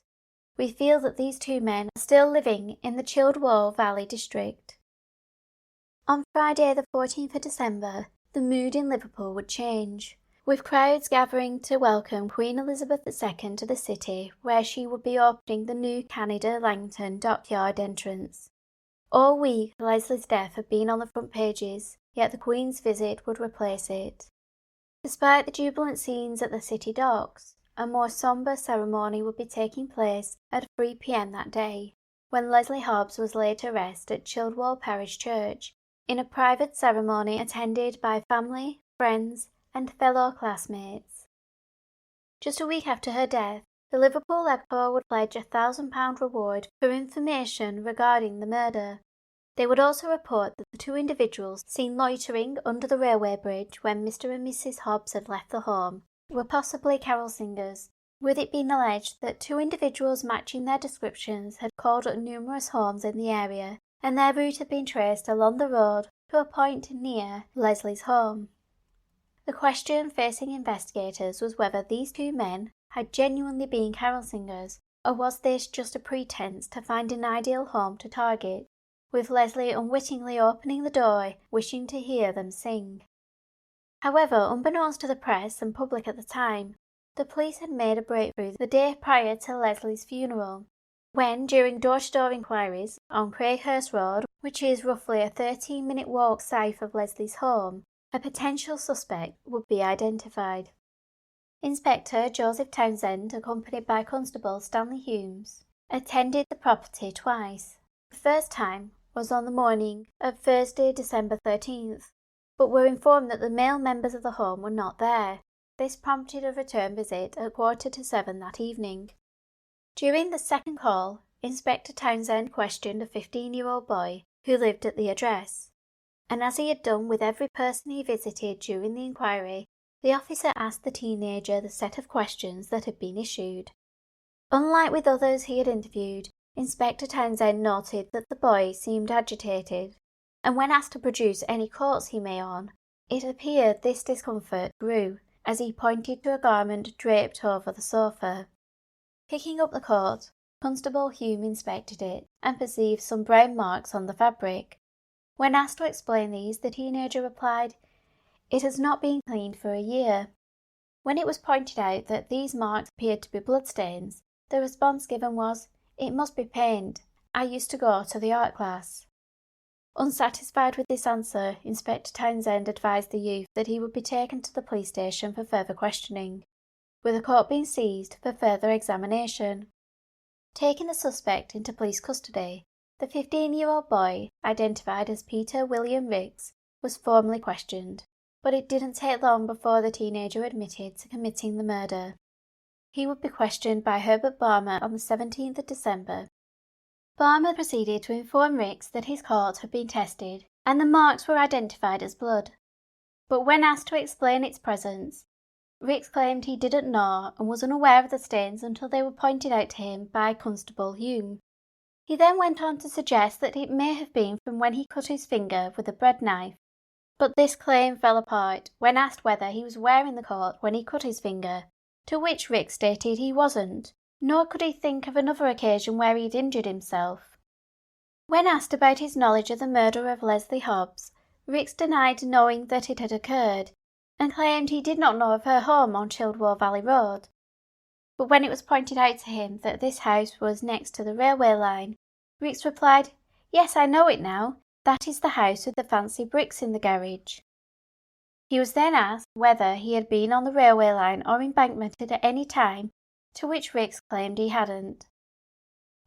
We feel that these two men are still living in the Childwall Valley district. On Friday the 14th of December, the mood in Liverpool would change, with crowds gathering to welcome Queen Elizabeth II to the city, where she would be opening the new Canada Langton dockyard entrance. All week, Lesley's death had been on the front pages, yet the Queen's visit would replace it. Despite the jubilant scenes at the city docks, a more sombre ceremony would be taking place at 3 p.m. that day, when Lesley Hobbs was laid to rest at Childwall Parish Church, in a private ceremony attended by family, friends, and fellow classmates. Just a week after her death, the Liverpool Echo would pledge a £1,000 reward for information regarding the murder. They would also report that the two individuals seen loitering under the railway bridge when Mr. and Mrs. Hobbs had left the home were possibly carol singers, with it being alleged that two individuals matching their descriptions had called at numerous homes in the area, and their route had been traced along the road to a point near Lesley's home. The question facing investigators was whether these two men had genuinely been carol singers, or was this just a pretense to find an ideal home to target, with Lesley unwittingly opening the door, wishing to hear them sing. However, unbeknownst to the press and public at the time, the police had made a breakthrough the day prior to Lesley's funeral, when, during door-to-door inquiries on Craighurst Road, which is roughly a 13-minute walk south of Lesley's home, a potential suspect would be identified. Inspector Joseph Townsend, accompanied by Constable Stanley Humes, attended the property twice. The first time was on the morning of Thursday, December 13th, but were informed that the male members of the home were not there. This prompted a return visit at 6:45 that evening. During the second call, Inspector Townsend questioned a 15-year-old boy who lived at the address, and as he had done with every person he visited during the inquiry, the officer asked the teenager the set of questions that had been issued. Unlike with others he had interviewed, Inspector Townsend noted that the boy seemed agitated, and when asked to produce any coats he may own, it appeared this discomfort grew as he pointed to a garment draped over the sofa. Picking up the coat, Constable Hume inspected it and perceived some brown marks on the fabric. When asked to explain these, the teenager replied, "It has not been cleaned for a year." When it was pointed out that these marks appeared to be bloodstains, the response given was, "It must be paint. I used to go to the art class." Unsatisfied with this answer, Inspector Townsend advised the youth that he would be taken to the police station for further questioning, with the coat being seized for further examination. Taking the suspect into police custody, the 15-year-old boy, identified as Peter William Ricks, was formally questioned, but it didn't take long before the teenager admitted to committing the murder. He would be questioned by Herbert Barmer on the 17th of December. Barmer proceeded to inform Ricks that his coat had been tested and the marks were identified as blood. But when asked to explain its presence, Ricks claimed he didn't know and was unaware of the stains until they were pointed out to him by Constable Hume. He then went on to suggest that it may have been from when he cut his finger with a bread knife, but this claim fell apart when asked whether he was wearing the coat when he cut his finger, to which Ricks stated he wasn't, nor could he think of another occasion where he'd injured himself. When asked about his knowledge of the murder of Lesley Hobbs, Ricks denied knowing that it had occurred, and claimed he did not know of her home on Childwall Valley Road. But when it was pointed out to him that this house was next to the railway line, Ricks replied, "Yes, I know it now. That is the house with the fancy bricks in the garage." He was then asked whether he had been on the railway line or embankment at any time, to which Ricks claimed he hadn't.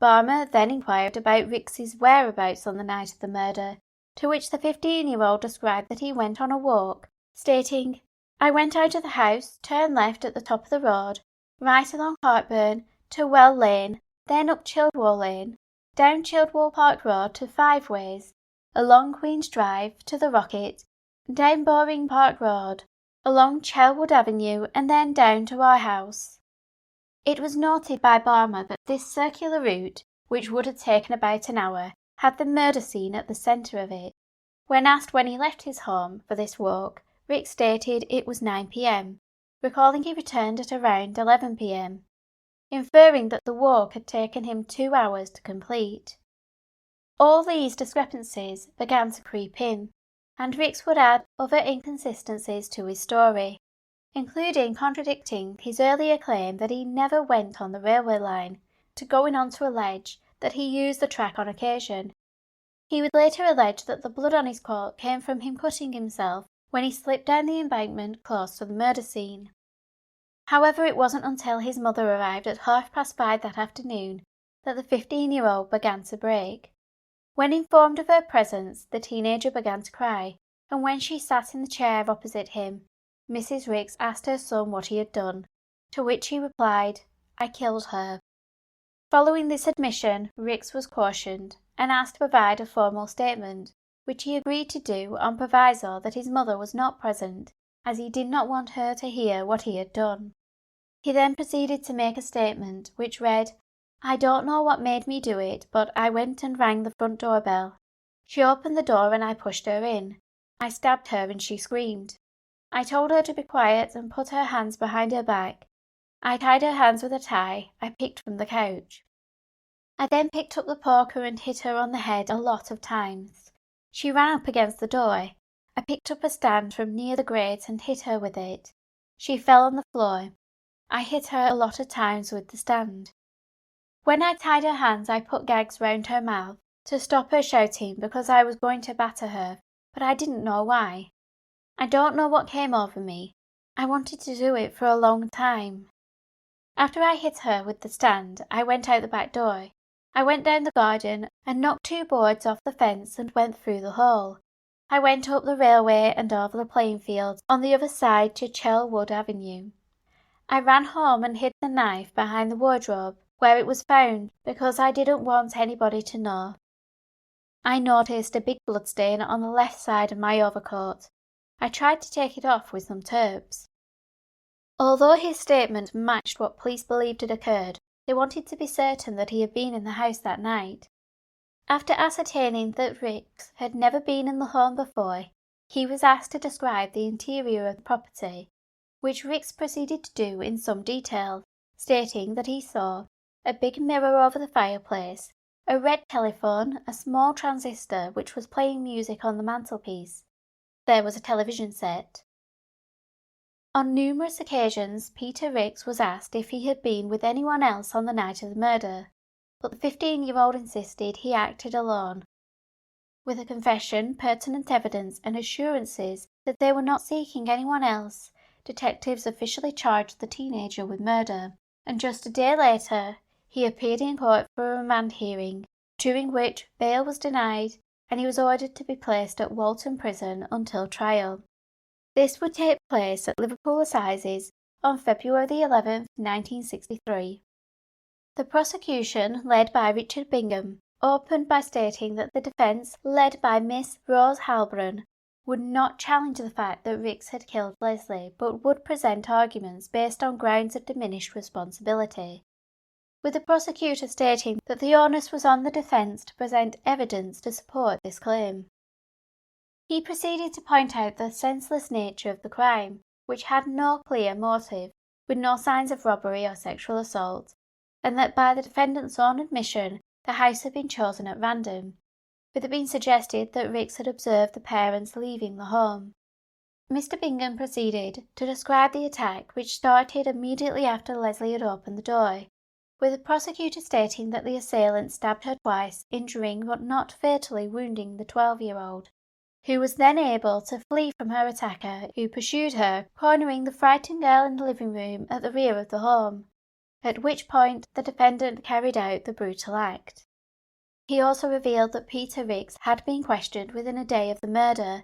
Barmer then inquired about Ricks's whereabouts on the night of the murder, to which the 15-year-old described that he went on a walk, stating, "I went out of the house, turned left at the top of the road, right along Hartburn to Well Lane, then up Childwall Lane, down Childwall Park Road to Five Ways, along Queen's Drive to the Rocket, down Boring Park Road, along Chelwood Avenue and then down to our house." It was noted by Barmer that this circular route, which would have taken about an hour, had the murder scene at the centre of it. When asked when he left his home for this walk, Ricks stated it was 9 p.m, recalling he returned at around 11 p.m, inferring that the walk had taken him 2 hours to complete. All these discrepancies began to creep in, and Rix would add other inconsistencies to his story, including contradicting his earlier claim that he never went on the railway line, to going on to allege that he used the track on occasion. He would later allege that the blood on his coat came from him cutting himself when he slipped down the embankment close to the murder scene. However, it wasn't until his mother arrived at 5:30 that afternoon that the 15-year-old began to break. When informed of her presence, the teenager began to cry, and when she sat in the chair opposite him, Mrs. Rix asked her son what he had done, to which he replied, "I killed her." Following this admission, Rix was cautioned and asked to provide a formal statement, which he agreed to do on proviso that his mother was not present, as he did not want her to hear what he had done. He then proceeded to make a statement, which read, "I don't know what made me do it, but I went and rang the front doorbell. She opened the door and I pushed her in. I stabbed her and she screamed. I told her to be quiet and put her hands behind her back. I tied her hands with a tie I picked from the couch. I then picked up the poker and hit her on the head a lot of times. She ran up against the door. I picked up a stand from near the grate and hit her with it. She fell on the floor. I hit her a lot of times with the stand. When I tied her hands, I put gags round her mouth to stop her shouting because I was going to batter her, but I didn't know why. I don't know what came over me. I wanted to do it for a long time. After I hit her with the stand, I went out the back door. I went down the garden and knocked 2 boards off the fence and went through the hole. I went up the railway and over the playing fields on the other side to Chelwood Avenue. I ran home and hid the knife behind the wardrobe where it was found because I didn't want anybody to know. I noticed a big bloodstain on the left side of my overcoat. I tried to take it off with some turps." Although his statement matched what police believed had occurred, they wanted to be certain that he had been in the house that night. After ascertaining that Rix had never been in the home before, he was asked to describe the interior of the property, which Rix proceeded to do in some detail, stating that he saw a big mirror over the fireplace, a red telephone, a small transistor which was playing music on the mantelpiece. There was a television set. On numerous occasions, Peter Rix was asked if he had been with anyone else on the night of the murder, but the 15-year-old insisted he acted alone. With a confession, pertinent evidence, and assurances that they were not seeking anyone else, detectives officially charged the teenager with murder, and just a day later, he appeared in court for a remand hearing, during which bail was denied and he was ordered to be placed at Walton Prison until trial. This would take place at Liverpool Assizes on February 11, 1963. The prosecution, led by Richard Bingham, opened by stating that the defence, led by Miss Rose Halbrun, would not challenge the fact that Rix had killed Lesley, but would present arguments based on grounds of diminished responsibility, with the prosecutor stating that the onus was on the defence to present evidence to support this claim. He proceeded to point out the senseless nature of the crime, which had no clear motive, with no signs of robbery or sexual assault, and that by the defendant's own admission the house had been chosen at random, with it being suggested that Rix had observed the parents leaving the home. Mr. Bingham proceeded to describe the attack, which started immediately after Lesley had opened the door, with the prosecutor stating that the assailant stabbed her twice, injuring but not fatally wounding the 12-year-old, who was then able to flee from her attacker, who pursued her, cornering the frightened girl in the living room at the rear of the home, at which point the defendant carried out the brutal act. He also revealed that Peter Rix had been questioned within a day of the murder,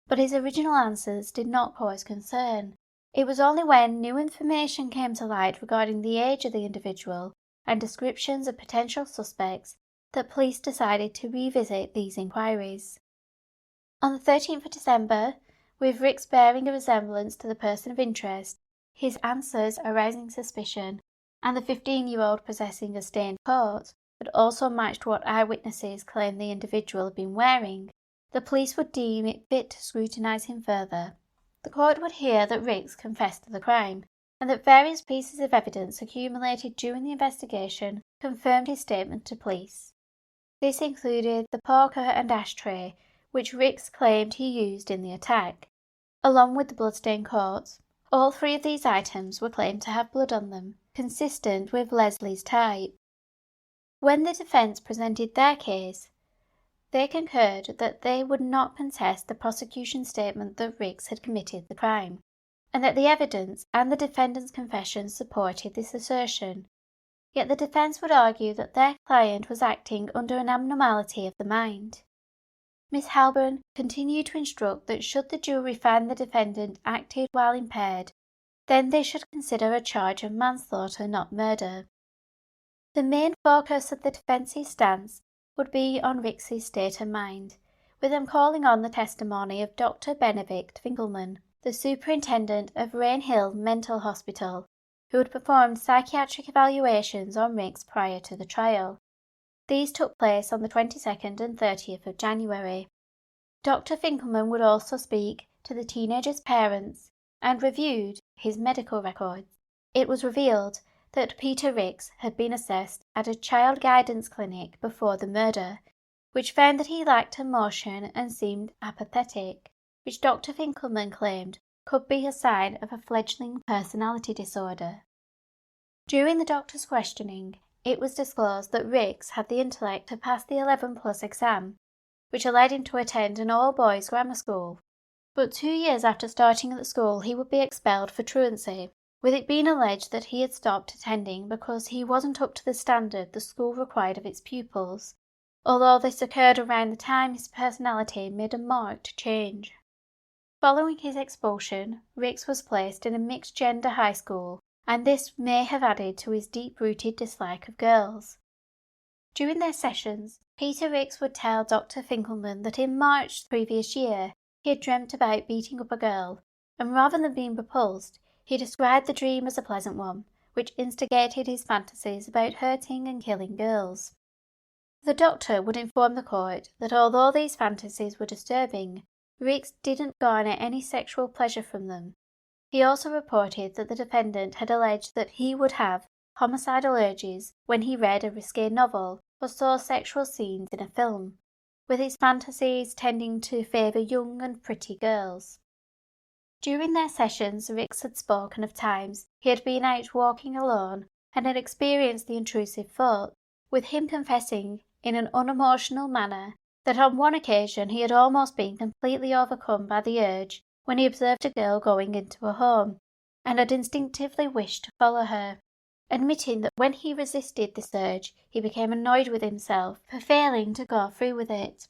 but his original answers did not cause concern. It was only when new information came to light regarding the age of the individual and descriptions of potential suspects that police decided to revisit these inquiries. On the 13th of December, with Rix bearing a resemblance to the person of interest, his answers arousing suspicion, and the 15-year-old possessing a stained coat that also matched what eyewitnesses claimed the individual had been wearing, the police would deem it fit to scrutinise him further. The court would hear that Rix confessed to the crime, and that various pieces of evidence accumulated during the investigation confirmed his statement to police. This included the poker and ashtray, which Ricks claimed he used in the attack, along with the bloodstained coat. All three of these items were claimed to have blood on them, consistent with Lesley's type. When the defence presented their case, they concurred that they would not contest the prosecution's statement that Ricks had committed the crime, and that the evidence and the defendant's confession supported this assertion. Yet the defence would argue that their client was acting under an abnormality of the mind. Miss Halburn continued to instruct that should the jury find the defendant acted while impaired, then they should consider a charge of manslaughter, not murder. The main focus of the defence's stance would be on Ricks's state of mind, with them calling on the testimony of Dr. Benedict Finkelman, the superintendent of Rainhill Mental Hospital, who had performed psychiatric evaluations on Ricks prior to the trial. These took place on the 22nd and 30th of January. Dr. Finkelman would also speak to the teenager's parents and reviewed his medical records. It was revealed that Peter Ricks had been assessed at a child guidance clinic before the murder, which found that he lacked emotion and seemed apathetic, which Dr. Finkelman claimed could be a sign of a fledgling personality disorder. During the doctor's questioning, it was disclosed that Ricks had the intellect to pass the 11+ exam, which allowed him to attend an all-boys grammar school. But 2 years after starting at the school, he would be expelled for truancy, with it being alleged that he had stopped attending because he wasn't up to the standard the school required of its pupils, although this occurred around the time his personality made a marked change. Following his expulsion, Ricks was placed in a mixed-gender high school, and this may have added to his deep-rooted dislike of girls. During their sessions, Peter Ricks would tell Dr. Finkelman that in March the previous year he had dreamt about beating up a girl, and rather than being repulsed, he described the dream as a pleasant one, which instigated his fantasies about hurting and killing girls. The doctor would inform the court that although these fantasies were disturbing, Ricks didn't garner any sexual pleasure from them. He also reported that the defendant had alleged that he would have homicidal urges when he read a risque novel or saw sexual scenes in a film, with his fantasies tending to favour young and pretty girls. During their sessions, Ricks had spoken of times he had been out walking alone and had experienced the intrusive thought, with him confessing in an unemotional manner that on one occasion he had almost been completely overcome by the urge when he observed a girl going into a home, and had instinctively wished to follow her, admitting that when he resisted this urge he became annoyed with himself for failing to go through with it.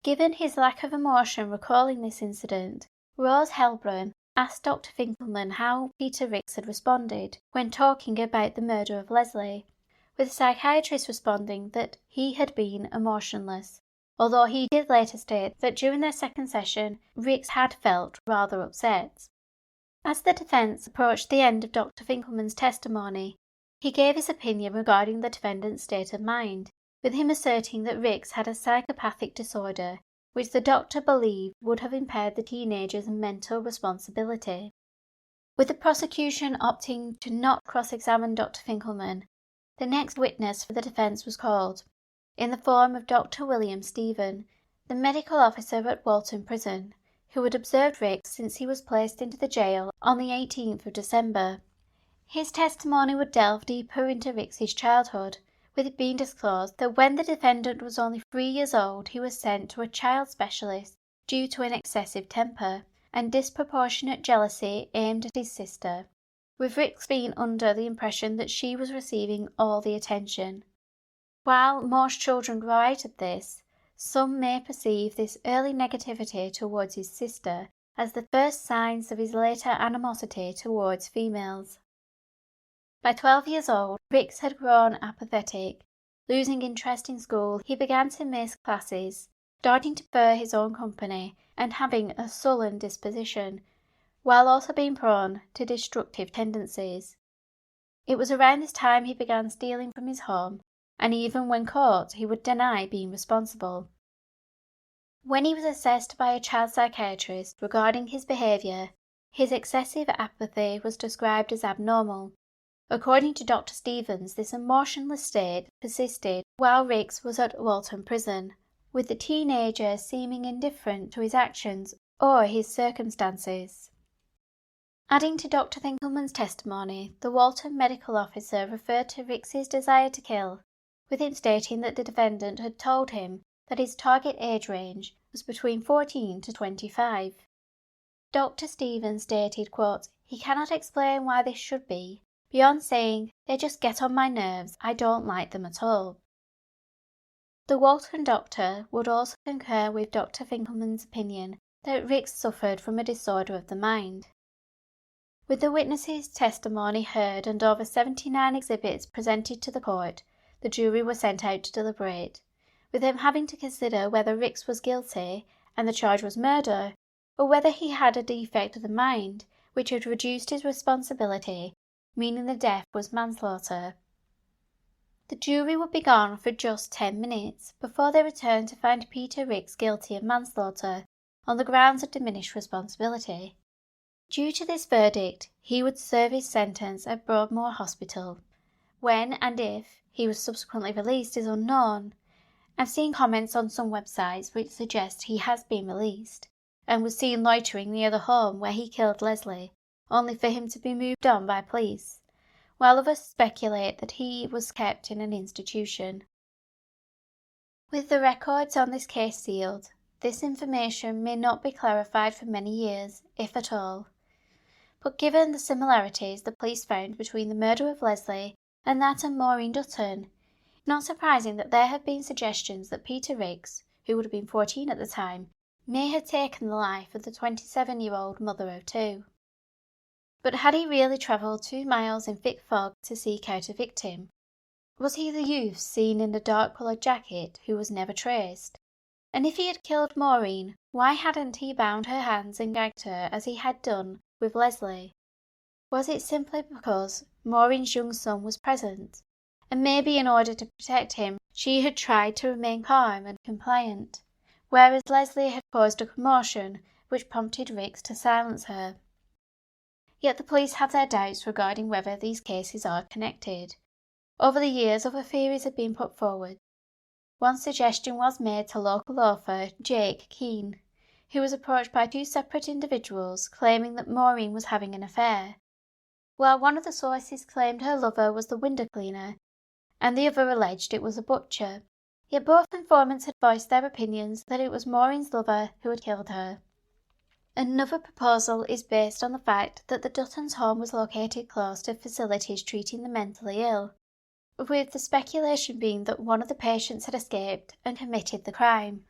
Given his lack of emotion recalling this incident, Rose Helbrun asked Dr. Finkelman how Peter Ricks had responded when talking about the murder of Lesley, with the psychiatrist responding that he had been emotionless, although he did later state that during their second session, Ricks had felt rather upset. As the defence approached the end of Dr. Finkelman's testimony, he gave his opinion regarding the defendant's state of mind, with him asserting that Ricks had a psychopathic disorder, which the doctor believed would have impaired the teenager's mental responsibility. With the prosecution opting to not cross-examine Dr. Finkelman, the next witness for the defence was called, in the form of Dr. William Stephen, the medical officer at Walton Prison, who had observed Ricks since he was placed into the jail on the 18th of December. His testimony would delve deeper into Ricks's childhood, with it being disclosed that when the defendant was only 3 years old he was sent to a child specialist due to an excessive temper and disproportionate jealousy aimed at his sister, with Ricks being under the impression that she was receiving all the attention. While most children grow out of this, some may perceive this early negativity towards his sister as the first signs of his later animosity towards females. By 12 years old, Ricks had grown apathetic. Losing interest in school, he began to miss classes, starting to prefer his own company and having a sullen disposition, while also being prone to destructive tendencies. It was around this time he began stealing from his home, and even when caught, he would deny being responsible. When he was assessed by a child psychiatrist regarding his behaviour, his excessive apathy was described as abnormal. According to Dr. Stevens, this emotionless state persisted while Rix was at Walton Prison, with the teenager seeming indifferent to his actions or his circumstances. Adding to Dr. Finkelman's testimony, the Walton medical officer referred to Rix's desire to kill, with him stating that the defendant had told him that his target age range was between 14 to 25. Dr. Stevens stated, quote, "He cannot explain why this should be, beyond saying, they just get on my nerves, I don't like them at all." The Walton doctor would also concur with Dr. Finkelman's opinion that Rix suffered from a disorder of the mind. With the witnesses' testimony heard and over 79 exhibits presented to the court, the jury were sent out to deliberate, with them having to consider whether Rix was guilty, and the charge was murder, or whether he had a defect of the mind which had reduced his responsibility, meaning the death was manslaughter. The jury would be gone for just 10 minutes before they returned to find Peter Rix guilty of manslaughter on the grounds of diminished responsibility. Due to this verdict, he would serve his sentence at Broadmoor Hospital. When and if he was subsequently released is unknown. I've seen comments on some websites which suggest he has been released, and was seen loitering near the home where he killed Lesley, only for him to be moved on by police, while others speculate that he was kept in an institution. With the records on this case sealed, this information may not be clarified for many years, if at all. But given the similarities the police found between the murder of Lesley and that of Maureen Dutton, it's not surprising that there have been suggestions that Peter Rix, who would have been 14 at the time, may have taken the life of the 27-year-old mother of two. But had he really travelled 2 miles in thick fog to seek out a victim? Was he the youth seen in the dark-coloured jacket who was never traced? And if he had killed Maureen, why hadn't he bound her hands and gagged her as he had done with Lesley? Was it simply because Maureen's young son was present, and maybe in order to protect him she had tried to remain calm and compliant, whereas Lesley had caused a commotion which prompted Rix to silence her? Yet the police have their doubts regarding whether these cases are connected. Over the years, other theories have been put forward. One suggestion was made to local author Jake Keane, who was approached by 2 separate individuals claiming that Maureen was having an affair, while one of the sources claimed her lover was the window cleaner, and the other alleged it was a butcher. Yet both informants had voiced their opinions that it was Maureen's lover who had killed her. Another proposal is based on the fact that the Duttons' home was located close to facilities treating the mentally ill, with the speculation being that one of the patients had escaped and committed the crime.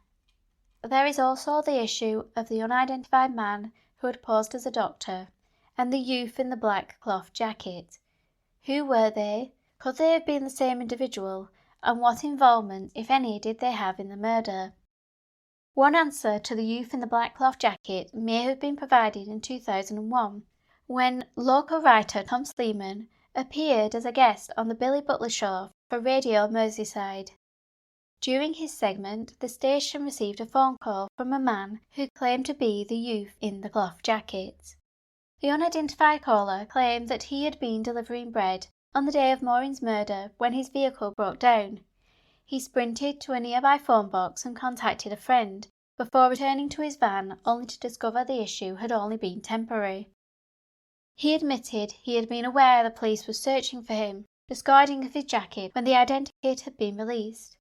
There is also the issue of the unidentified man who had posed as a doctor, and the youth in the black cloth jacket. Who were they? Could they have been the same individual? And what involvement, if any, did they have in the murder? One answer to the youth in the black cloth jacket may have been provided in 2001, when local writer Tom Sleeman appeared as a guest on the Billy Butler Show for Radio Merseyside. During his segment, the station received a phone call from a man who claimed to be the youth in the cloth jacket. The unidentified caller claimed that he had been delivering bread on the day of Maureen's murder when his vehicle broke down. He sprinted to a nearby phone box and contacted a friend before returning to his van, only to discover the issue had only been temporary. He admitted he had been aware the police were searching for him, discarding of his jacket when the identikit had been released,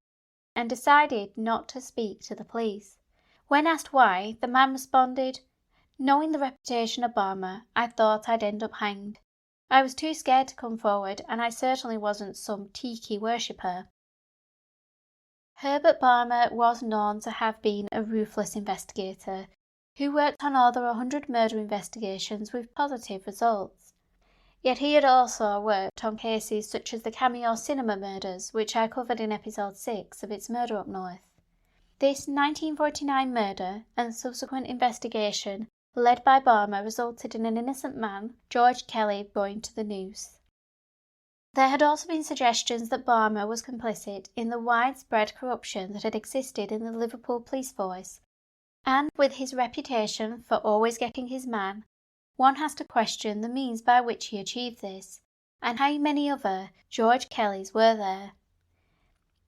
and decided not to speak to the police. When asked why, the man responded, "Knowing the reputation of Barmer, I thought I'd end up hanged. I was too scared to come forward, and I certainly wasn't some tiki worshipper." Herbert Barmer was known to have been a ruthless investigator who worked on over 100 murder investigations with positive results. Yet he had also worked on cases such as the Cameo Cinema murders, which I covered in episode 6 of It's Murder Up North. This 1949 murder and subsequent investigation led by Barmer resulted in an innocent man, George Kelly, going to the noose. There had also been suggestions that Barmer was complicit in the widespread corruption that had existed in the Liverpool police force, and with his reputation for always getting his man, one has to question the means by which he achieved this, and how many other George Kellys were there.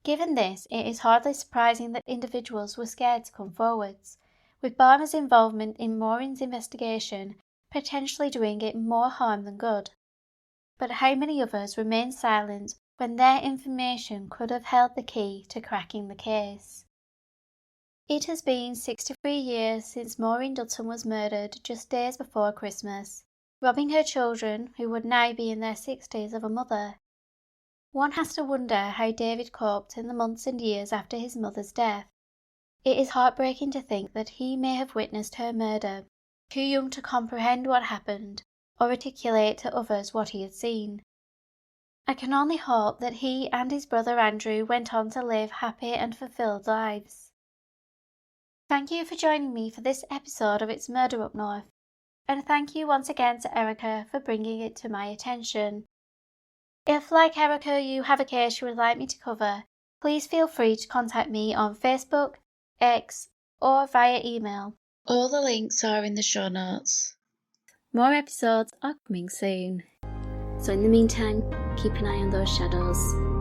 Given this, it is hardly surprising that individuals were scared to come forwards, with Barmer's involvement in Maureen's investigation potentially doing it more harm than good. But how many others remained silent when their information could have held the key to cracking the case? It has been 63 years since Maureen Dutton was murdered just days before Christmas, robbing her children, who would now be in their 60s, of a mother. One has to wonder how David coped in the months and years after his mother's death. It is heartbreaking to think that he may have witnessed her murder, too young to comprehend what happened or articulate to others what he had seen. I can only hope that he and his brother Andrew went on to live happy and fulfilled lives. Thank you for joining me for this episode of It's Murder Up North, and thank you once again to Erica for bringing it to my attention. If, like Erica, you have a case you would like me to cover, please feel free to contact me on Facebook, X, or via email. All the links are in the show notes. More episodes are coming soon. So in the meantime, keep an eye on those shadows.